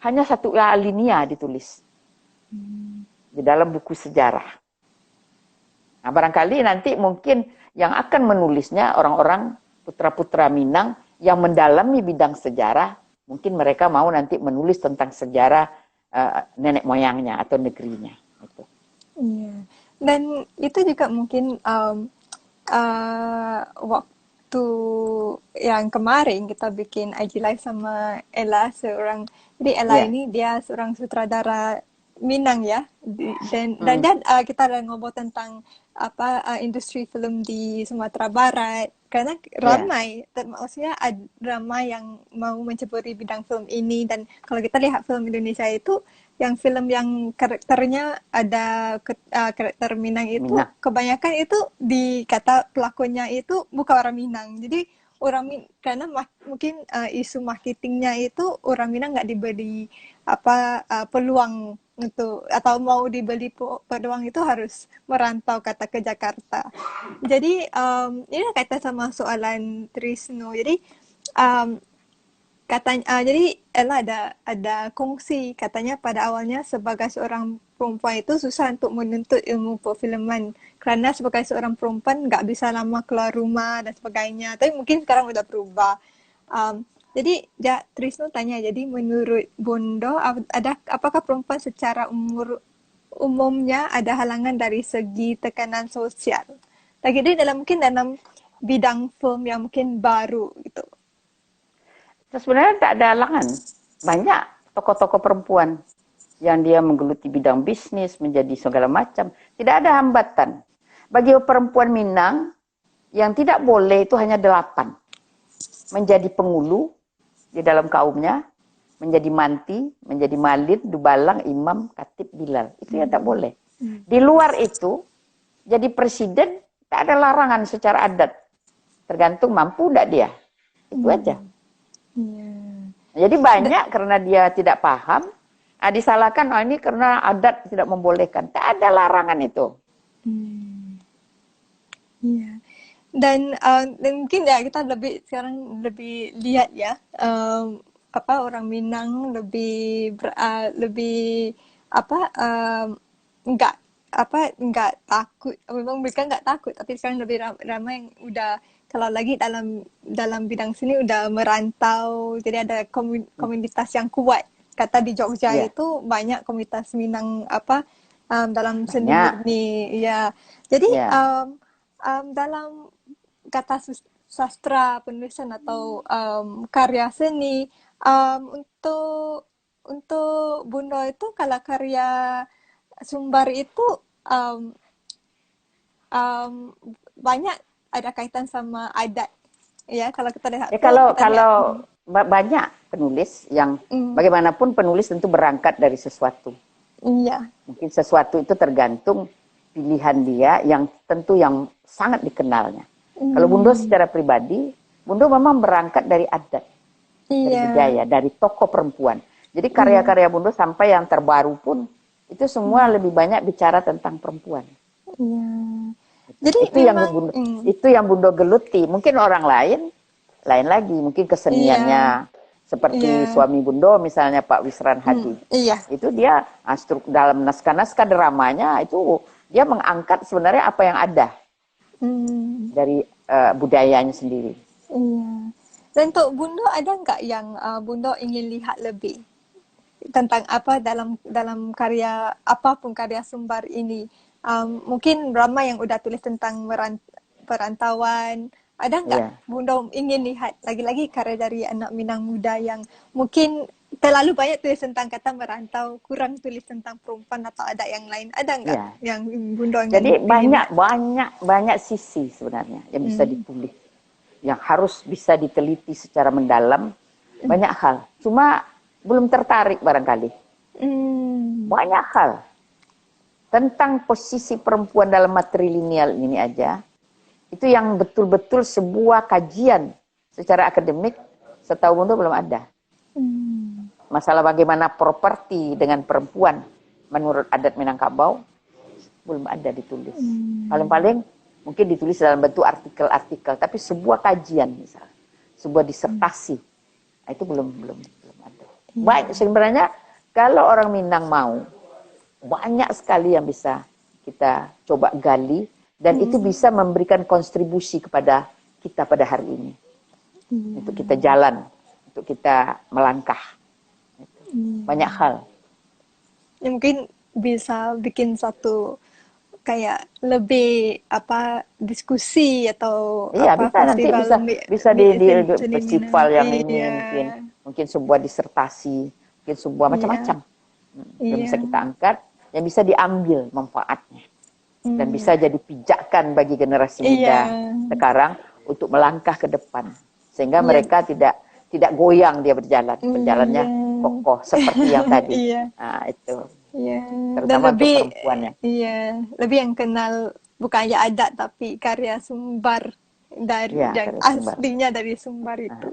hanya 1 alinea ditulis di dalam buku sejarah. Nah, barangkali nanti mungkin yang akan menulisnya orang-orang putra-putra Minang yang mendalami bidang sejarah, mungkin mereka mau nanti menulis tentang sejarah nenek moyangnya atau negerinya. Gitu. Iya. Dan itu juga mungkin waktu yang kemarin kita bikin IG Live sama Ella jadi Ella ini dia seorang sutradara Minang ya, dan kita ada ngobrol tentang industri film di Sumatera Barat, karena ramai, maksudnya ada ramai yang mau menceburi bidang film ini. Dan kalau kita lihat film Indonesia itu yang film yang karakternya ada karakter Minang itu Minang. kebanyakan itu dikata pelakunya itu bukan orang Minang. Jadi karena mungkin isu marketingnya itu orang Minang nggak diberi peluang untuk, atau mau dibeli peluang itu harus merantau kata ke Jakarta. Jadi ini kaitan sama soalan Trisno. Jadi um, katanya jadi Ella ada kongsi katanya pada awalnya sebagai seorang perempuan itu susah untuk menuntut ilmu perfilman karena sebagai seorang perempuan nggak bisa lama keluar rumah dan sebagainya, tapi mungkin sekarang udah berubah. Jadi Trisno tanya, jadi menurut Bondo apakah perempuan secara umumnya ada halangan dari segi tekanan sosial lagi mungkin dalam bidang film yang mungkin baru gitu. Sebenarnya tak ada halangan. Banyak tokoh-tokoh perempuan yang dia menggeluti bidang bisnis, menjadi segala macam. Tidak ada hambatan. Bagi perempuan Minang, yang tidak boleh itu hanya 8. Menjadi pengulu di dalam kaumnya, menjadi manti, menjadi malin, dubalang, imam, katib, bilal. Itu yang tak boleh. Di luar itu, jadi presiden, tak ada larangan secara adat. Tergantung mampu tidak dia. Itu aja. Jadi banyak karena dia tidak paham, disalahkan ini karena adat tidak membolehkan. Tak ada larangan itu. Iya. Dan mungkin ya kita sekarang lebih lihat ya orang Minang lebih nggak takut, memang mereka nggak takut, tapi sekarang lebih ramai yang udah, kalau lagi dalam bidang sini udah merantau, jadi ada komunitas yang kuat. Kata di Jogja itu banyak komunitas Minang dalam seni murni ya. Jadi dalam kata sastra penulisan atau karya seni, untuk Bundo itu kalau karya Sumbar itu banyak ada kaitan sama adat ya, kalau kita lihat kalau banyak penulis yang bagaimanapun penulis tentu berangkat dari sesuatu. Iya. Mungkin sesuatu itu tergantung pilihan dia yang tentu yang sangat dikenalnya. Kalau Bundo secara pribadi, Bundo memang berangkat dari adat, dari budaya, dari tokoh perempuan. Jadi karya-karya Bundo sampai yang terbaru pun itu semua lebih banyak bicara tentang perempuan. Iya. Jadi itu yang Bundo geluti. Mungkin orang lain lagi, mungkin keseniannya seperti suami Bundo misalnya Pak Wisran Hadi. Itu dia dalam naskah-naskah dramanya itu dia mengangkat sebenarnya apa yang ada dari budayanya sendiri. Iya. Dan untuk Bundo ada nggak yang Bundo ingin lihat lebih tentang dalam karya apapun karya Sumbar ini? Mungkin ramai yang udah tulis tentang perantauan. Ada nggak Bundo ingin lihat lagi-lagi karya dari anak Minang muda yang mungkin terlalu banyak tulis tentang kata merantau, kurang tulis tentang perempuan atau ada yang lain? Ada nggak yang Bundo ingin? Jadi banyak sisi sebenarnya yang bisa ditulis, yang harus bisa diteliti secara mendalam. Banyak hal, cuma belum tertarik barangkali. Banyak hal tentang posisi perempuan dalam matrilineal ini aja, itu yang betul-betul sebuah kajian secara akademik setahu Bundo belum ada. Masalah bagaimana properti dengan perempuan menurut adat Minangkabau belum ada ditulis. Paling-paling mungkin ditulis dalam bentuk artikel-artikel, tapi sebuah kajian misalnya, sebuah disertasi, itu belum ada. Baik, sebenarnya kalau orang Minang mau, banyak sekali yang bisa kita coba gali dan itu bisa memberikan kontribusi kepada kita pada hari ini. Untuk kita jalan, untuk kita melangkah. Banyak hal. Ya, mungkin bisa bikin satu kayak lebih diskusi atau bisa nanti bisa di festival yang ini mungkin sebuah disertasi, mungkin sebuah macam-macam yang bisa kita angkat, yang bisa diambil manfaatnya dan bisa jadi pijakan bagi generasi muda sekarang untuk melangkah ke depan sehingga mereka tidak goyang dia berjalannya kokoh seperti yang tadi. Iya, Itu iya. Dan terutama untuk lebih, perempuan ya. iya, lebih yang kenal bukan ya adat tapi karya sumbar dari Ya, yang karya sumber. aslinya dari sumbar itu.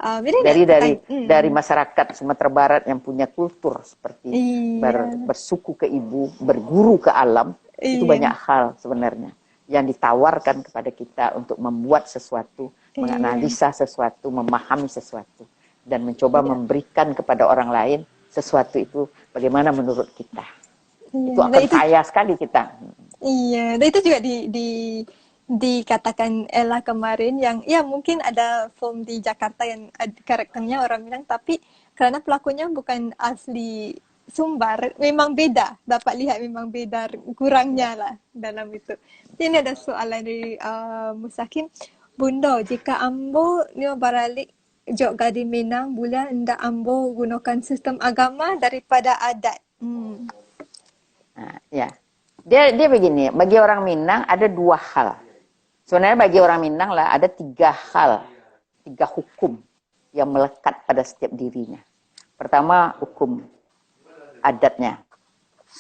Jadi Dari nak dari tanya, dari masyarakat Sumatera Barat yang punya kultur seperti iya, bersuku ke ibu, berguru ke alam, itu iya, banyak hal sebenarnya yang ditawarkan kepada kita untuk membuat sesuatu, iya, menganalisa sesuatu, memahami sesuatu, dan mencoba iya, memberikan kepada orang lain sesuatu itu bagaimana menurut kita. iya. Itu akan kaya sekali kita. Iya, dan itu juga dikatakan Ella kemarin yang ya mungkin ada film di Jakarta yang karakternya orang Minang tapi karena pelakunya bukan asli Sumbar, memang beda. Dapat lihat memang beda kurangnya lah dalam itu. Ini ada soalan dari Musakim. Bundo, jika Ambo ni baralik jok gadi Minang, bulan ndak Ambo gunakan sistem agama daripada adat. Ya, dia begini. Bagi orang Minang ada dua hal. Sebenarnya bagi orang Minang lah ada tiga hal, tiga hukum yang melekat pada setiap dirinya. Pertama, hukum adatnya.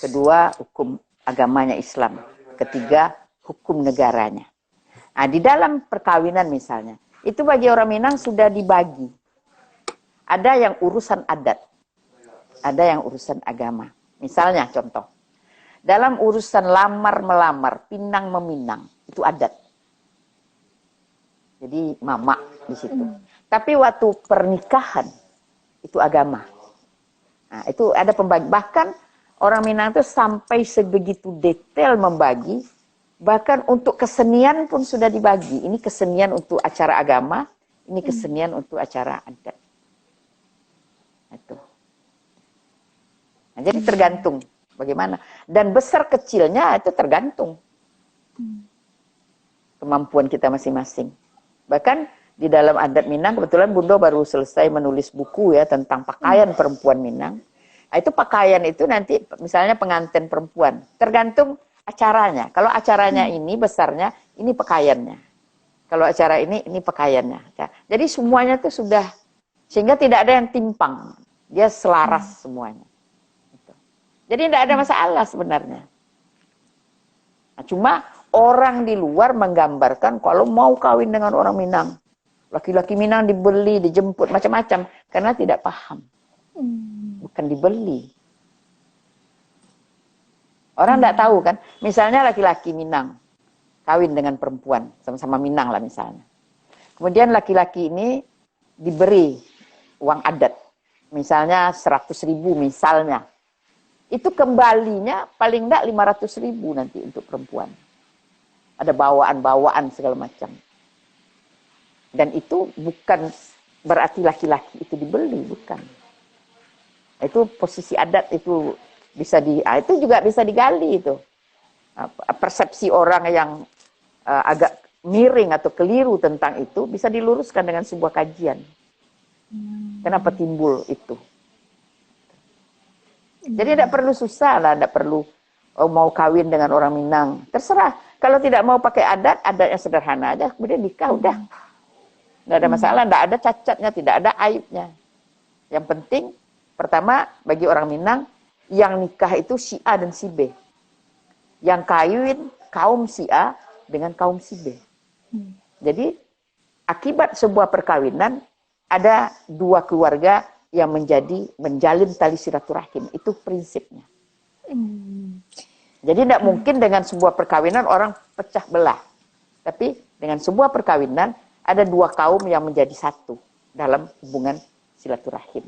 Kedua, hukum agamanya Islam. Ketiga, hukum negaranya. Nah, di dalam perkawinan misalnya, itu bagi orang Minang sudah dibagi. Ada yang urusan adat, ada yang urusan agama. Misalnya contoh, dalam urusan lamar-melamar, pinang-meminang, itu adat. Jadi mama di situ. Tapi waktu pernikahan, itu agama. Nah, itu ada pembagi. Bahkan orang Minang itu sampai sebegitu detail membagi, bahkan untuk kesenian pun sudah dibagi. Ini kesenian untuk acara agama, ini kesenian untuk acara adat. Itu. Nah, jadi tergantung bagaimana. Dan besar kecilnya itu tergantung kemampuan kita masing-masing. Bahkan di dalam adat Minang, kebetulan Bundo baru selesai menulis buku ya tentang pakaian perempuan Minang. Nah, itu pakaian itu nanti misalnya pengantin perempuan, tergantung acaranya. Kalau acaranya ini besarnya, ini pakaiannya. Kalau acara ini pakaiannya. Jadi semuanya itu sudah, sehingga tidak ada yang timpang. Dia selaras semuanya. Jadi tidak ada masalah sebenarnya. Nah, cuma orang di luar menggambarkan kalau mau kawin dengan orang Minang, laki-laki Minang dibeli, dijemput, macam-macam. Karena tidak paham. Bukan dibeli. Orang tidak tahu kan. Misalnya laki-laki Minang kawin dengan perempuan, sama-sama Minang lah misalnya. Kemudian laki-laki ini diberi uang adat. Misalnya 100.000 misalnya. Itu kembalinya paling enggak 500.000 nanti untuk perempuan. Ada bawaan-bawaan segala macam. Dan itu bukan berarti laki-laki itu dibeli, bukan. Itu posisi adat itu itu juga bisa digali itu. Persepsi orang yang agak miring atau keliru tentang itu bisa diluruskan dengan sebuah kajian. Kenapa timbul itu? Jadi tidak perlu susah lah, tidak perlu mau kawin dengan orang Minang. Terserah. Kalau tidak mau pakai adat yang sederhana aja, kemudian nikah udah. Tidak ada masalah, tidak ada cacatnya, tidak ada aibnya. Yang penting, pertama bagi orang Minang, yang nikah itu si A dan si B. Yang kawin kaum si A dengan kaum si B. Jadi akibat sebuah perkawinan, ada dua keluarga yang menjalin tali silaturahim. Itu prinsipnya. Jadi tidak mungkin dengan sebuah perkawinan orang pecah belah. Tapi dengan sebuah perkawinan ada dua kaum yang menjadi satu dalam hubungan silaturahim.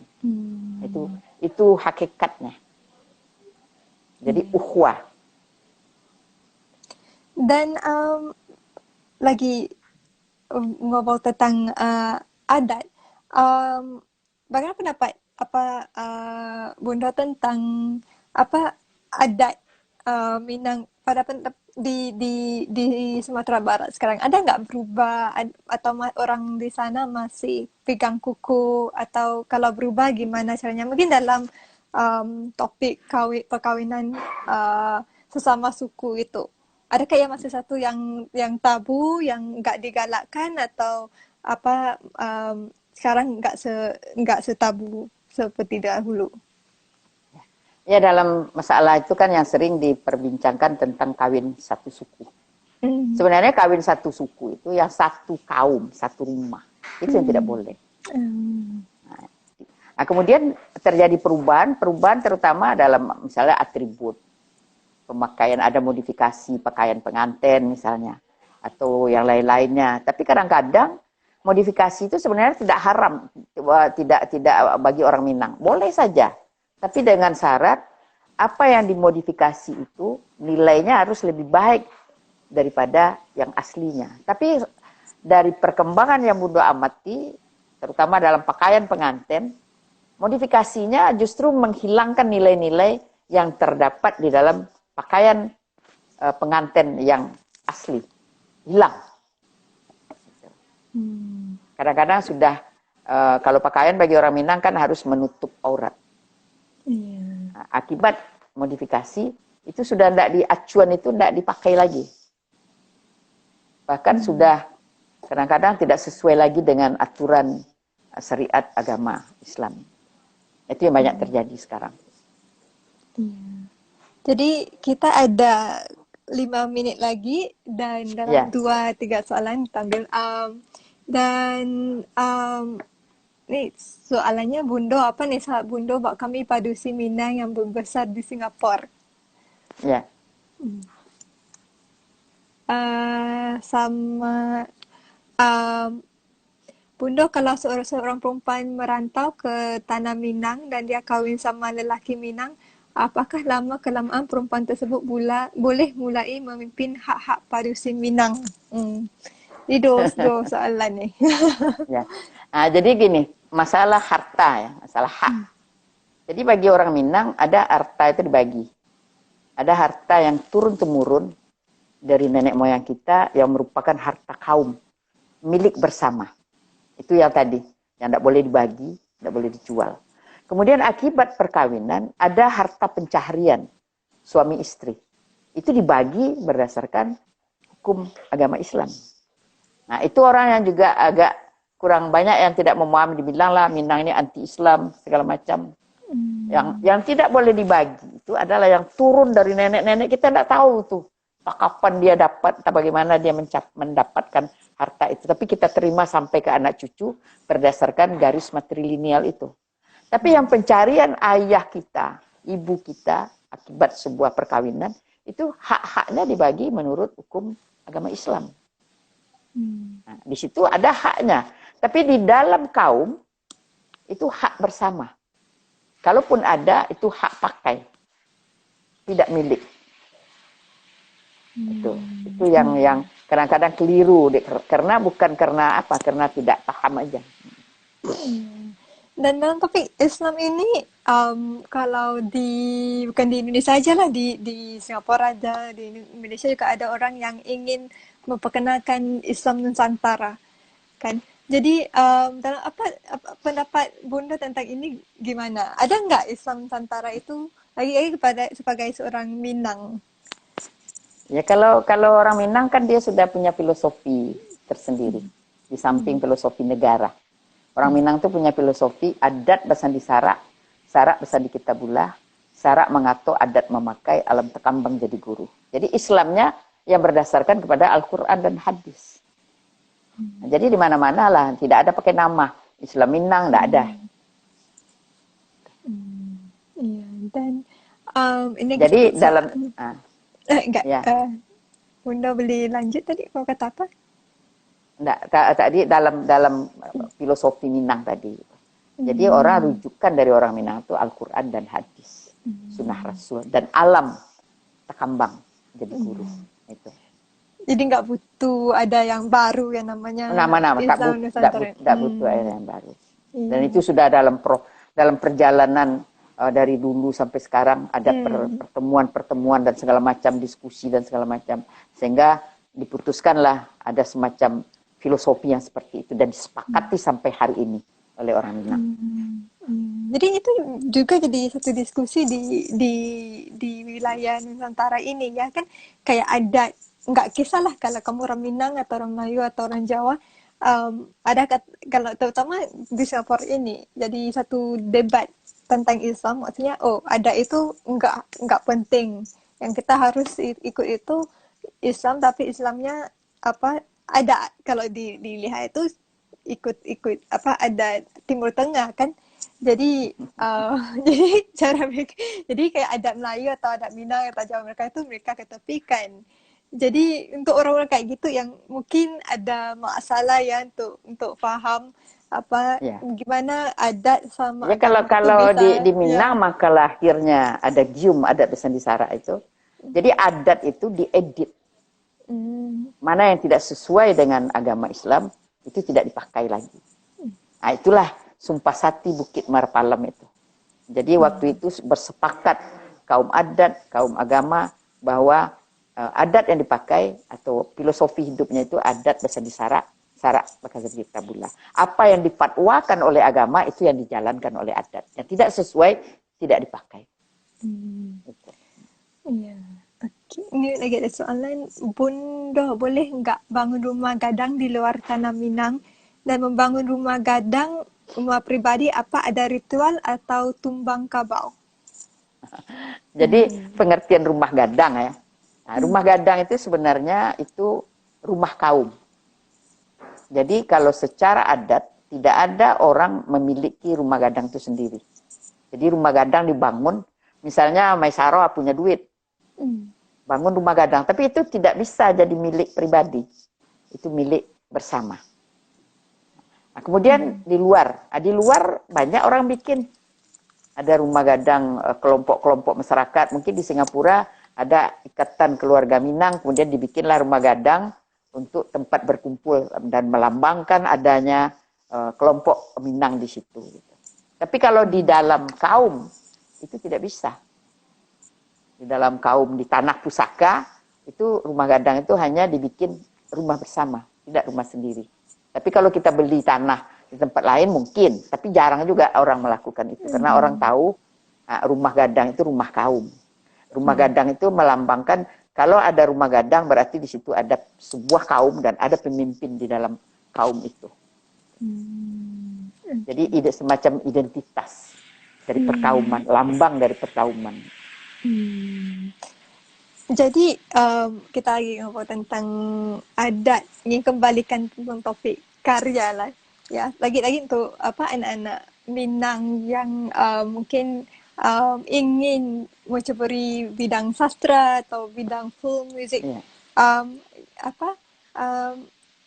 Itu hakikatnya. Jadi ukhuwah. Dan lagi ngobrol tentang adat, bagaimana pendapat Bunda tentang adat Minang pada di Sumatera Barat sekarang? Ada nggak berubah atau orang di sana masih pegang kuku, atau kalau berubah gimana caranya? Mungkin dalam topik perkawinan sesama suku itu. Adakah yang masih satu yang tabu, yang nggak digalakkan, atau sekarang nggak setabu seperti dahulu? Ya, dalam masalah itu kan yang sering diperbincangkan tentang kawin satu suku. Sebenarnya kawin satu suku itu yang satu kaum, satu rumah. Itu yang tidak boleh. Nah, kemudian terjadi perubahan terutama dalam misalnya atribut. Pemakaian, ada modifikasi pakaian pengantin misalnya. Atau yang lain-lainnya. Tapi kadang-kadang modifikasi itu sebenarnya tidak haram. Tidak bagi orang Minang. Boleh saja. Tapi dengan syarat, apa yang dimodifikasi itu nilainya harus lebih baik daripada yang aslinya. Tapi dari perkembangan yang Bundo amati, terutama dalam pakaian pengantin, modifikasinya justru menghilangkan nilai-nilai yang terdapat di dalam pakaian pengantin yang asli. Hilang. Kadang-kadang sudah, kalau pakaian bagi orang Minang kan harus menutup aurat. Nah, akibat modifikasi itu sudah tidak di acuan itu tidak dipakai lagi. Bahkan sudah kadang-kadang tidak sesuai lagi dengan aturan syariat agama Islam. Itu yang banyak terjadi sekarang. Jadi kita ada 5 minit lagi dan dalam 2-3 soalan kita ambil. Ni soalannya Bundo, apa nih sahabat Bundo buat kami padusi Minang yang berbesar di Singapura? Ya. Sama Bundo, kalau seorang perempuan merantau ke tanah Minang dan dia kahwin sama lelaki Minang, apakah lama-kelamaan perempuan tersebut boleh mulai memimpin hak-hak padusi Minang? Ini dua soalan ni. Ya. Nah, jadi gini, masalah harta ya, masalah hak. Jadi bagi orang Minang ada harta itu dibagi. Ada harta yang turun-temurun dari nenek moyang kita yang merupakan harta kaum, milik bersama. Itu yang tadi, yang tidak boleh dibagi, tidak boleh dijual. Kemudian akibat perkawinan ada harta pencaharian suami istri. Itu dibagi berdasarkan hukum agama Islam. Nah, itu orang yang juga agak kurang banyak yang tidak memahami, dibilang lah Minang ini anti-Islam segala macam. Yang tidak boleh dibagi itu adalah yang turun dari nenek-nenek, kita tidak tahu tuh kapan dia dapat, bagaimana dia mendapatkan harta itu. Tapi kita terima sampai ke anak cucu berdasarkan garis matrilineal itu. Tapi yang pencarian ayah kita, ibu kita akibat sebuah perkawinan itu hak-haknya dibagi menurut hukum agama Islam. Nah, di situ ada haknya. Tapi di dalam kaum itu hak bersama. Kalaupun ada itu hak pakai, tidak milik. Itu yang kadang-kadang keliru karena bukan karena apa, karena tidak paham aja. Dan dalam topik Islam ini, kalau bukan di Indonesia aja lah, di Singapura aja, di Indonesia juga ada orang yang ingin memperkenalkan Islam Nusantara, kan? Jadi dalam apa pendapat Bunda tentang ini gimana? Ada nggak Islam Nusantara itu lagi-lagi sebagai seorang Minang? Ya kalau orang Minang kan dia sudah punya filosofi tersendiri di samping filosofi negara. Orang Minang tuh punya filosofi adat bersandi sarak, sarak bersandi kitabullah, sarak mengato adat memakai, alam tekambang jadi guru. Jadi Islamnya yang berdasarkan kepada Al-Quran dan hadis. Nah, jadi di mana-mana lah, tidak ada pakai nama Islam Minang, tidak ada. Iya, dan ini jadi dalam enggak, ya. Bunda boleh lanjut tadi, kau kata apa? Enggak, tadi dalam filosofi Minang tadi. Jadi orang rujukan dari orang Minang itu Al-Quran dan hadis, sunnah Rasul dan alam tekambang jadi guru. Itu. Jadi nggak butuh ada yang baru yang namanya tak butuh ada yang baru. Dan itu sudah dalam perjalanan dari dulu sampai sekarang ada pertemuan-pertemuan dan segala macam diskusi dan segala macam, sehingga diputuskanlah ada semacam filosofi yang seperti itu dan disepakati sampai hari ini oleh orang Minang. Jadi itu juga jadi satu diskusi di wilayah Nusantara ini ya kan, kayak adat, nggak kisahlah kalau kamu orang Minang atau orang Melayu atau orang Jawa, kalau terutama di Singapura ini jadi satu debat tentang Islam, maksudnya adat itu enggak penting, yang kita harus ikut itu Islam, tapi Islamnya apa ada, kalau dilihat itu ikut apa ada Timur Tengah kan, jadi jadi jadi kayak adat Melayu atau adat Minang atau Jawa mereka itu mereka ketepikan. Jadi untuk orang-orang kayak gitu yang mungkin ada masalah ya untuk faham apa Ya. gimana adat sama Ya kalau agama itu kalau bisa di ya. Minang maka lahirnya ada gium, adat Besandisara itu. Jadi adat itu diedit. Mana yang tidak sesuai dengan agama Islam itu tidak dipakai lagi. Nah, itulah Sumpah Sati Bukit Marpalam itu. Jadi waktu itu bersepakat kaum adat, kaum agama bahwa adat yang dipakai atau filosofi hidupnya itu adat Besandisara, Sarak Bakazabir Tabula. Apa yang dipatwakan oleh agama itu yang dijalankan oleh adat. Yang tidak sesuai tidak dipakai. Gitu. Iya. Okey. Ini lagi ada soalan. Bunda boleh enggak bangun rumah gadang di luar tanah Minang, dan membangun rumah gadang rumah pribadi apa ada ritual atau tumbang kabau? Jadi pengertian rumah gadang ya. Nah, rumah gadang itu sebenarnya itu rumah kaum. Jadi kalau secara adat tidak ada orang memiliki rumah gadang itu sendiri. Jadi rumah gadang dibangun, misalnya Maisaro punya duit, bangun rumah gadang, tapi itu tidak bisa jadi milik pribadi, itu milik bersama. Nah, kemudian di luar banyak orang bikin, ada rumah gadang kelompok-kelompok masyarakat, mungkin di Singapura ada ikatan keluarga Minang, kemudian dibikinlah rumah gadang untuk tempat berkumpul dan melambangkan adanya kelompok Minang di situ. Tapi kalau di dalam kaum itu tidak bisa. Di dalam kaum di tanah pusaka itu rumah gadang itu hanya dibikin rumah bersama, tidak rumah sendiri. Tapi kalau kita beli tanah di tempat lain mungkin, tapi jarang juga orang melakukan itu karena orang tahu rumah gadang itu rumah kaum. Rumah gadang itu melambangkan kalau ada rumah gadang berarti di situ ada sebuah kaum dan ada pemimpin di dalam kaum itu. Jadi semacam identitas dari perkauman, lambang dari perkauman. Jadi kita lagi ngobrol tentang adat, ingin kembalikan tentang topik karya lah. Ya, lagi-lagi untuk apa anak-anak Minang yang mungkin ingin menceburi bidang sastra atau bidang film music. Yeah. Apa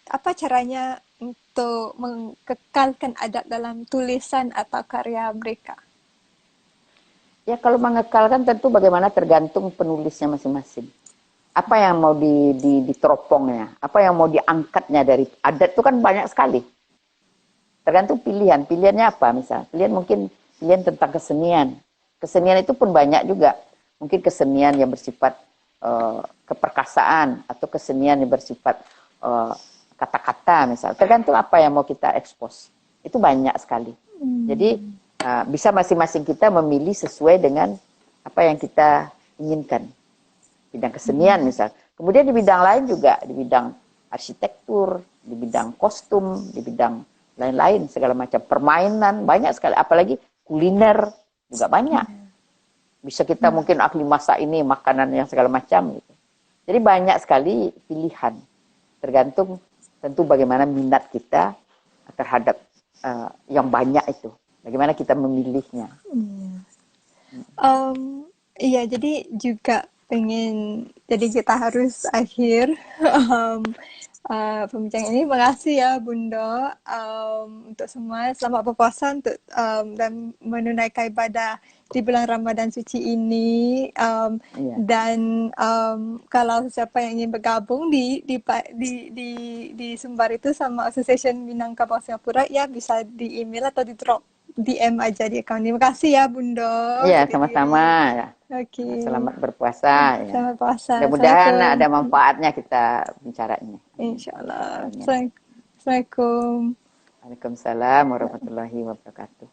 apa caranya untuk mengekalkan adat dalam tulisan atau karya mereka? Ya kalau mengekalkan tentu bagaimana tergantung penulisnya masing-masing. Apa yang mau diteropongnya, apa yang mau diangkatnya dari adat itu kan banyak sekali. Tergantung pilihan, pilihannya apa misal. Pilihan tentang kesenian. Kesenian itu pun banyak juga. Mungkin kesenian yang bersifat keperkasaan atau kesenian yang bersifat kata-kata misal. Tergantung apa yang mau kita ekspos. Itu banyak sekali. Jadi bisa masing-masing kita memilih sesuai dengan apa yang kita inginkan. Bidang kesenian misal. Kemudian di bidang lain juga, di bidang arsitektur, di bidang kostum, di bidang lain-lain, segala macam. Permainan, banyak sekali. Apalagi kuliner, juga banyak. Bisa kita mungkin ahli masak ini, makanan yang segala macam. Gitu. Jadi banyak sekali pilihan. Tergantung tentu bagaimana minat kita terhadap yang banyak itu. Bagaimana kita memilihnya. Iya, jadi juga jadi kita harus akhir pembincangan ini. Makasih ya Bunda untuk semua. Selamat berpuasa dan menunaikan ibadah di bulan Ramadan suci ini. Dan kalau siapa yang ingin bergabung di Sumbar itu sama Association Minangkabau Singapura, ya bisa di email atau di drop DM aja di akaun. Terima kasih ya Bunda. Iya, sama-sama. Okay. Selamat berpuasa. Selamat puasa. Mudah-mudahan ada manfaatnya kita bicaranya. InsyaAllah. Assalamualaikum. Waalaikumsalam warahmatullahi wabarakatuh.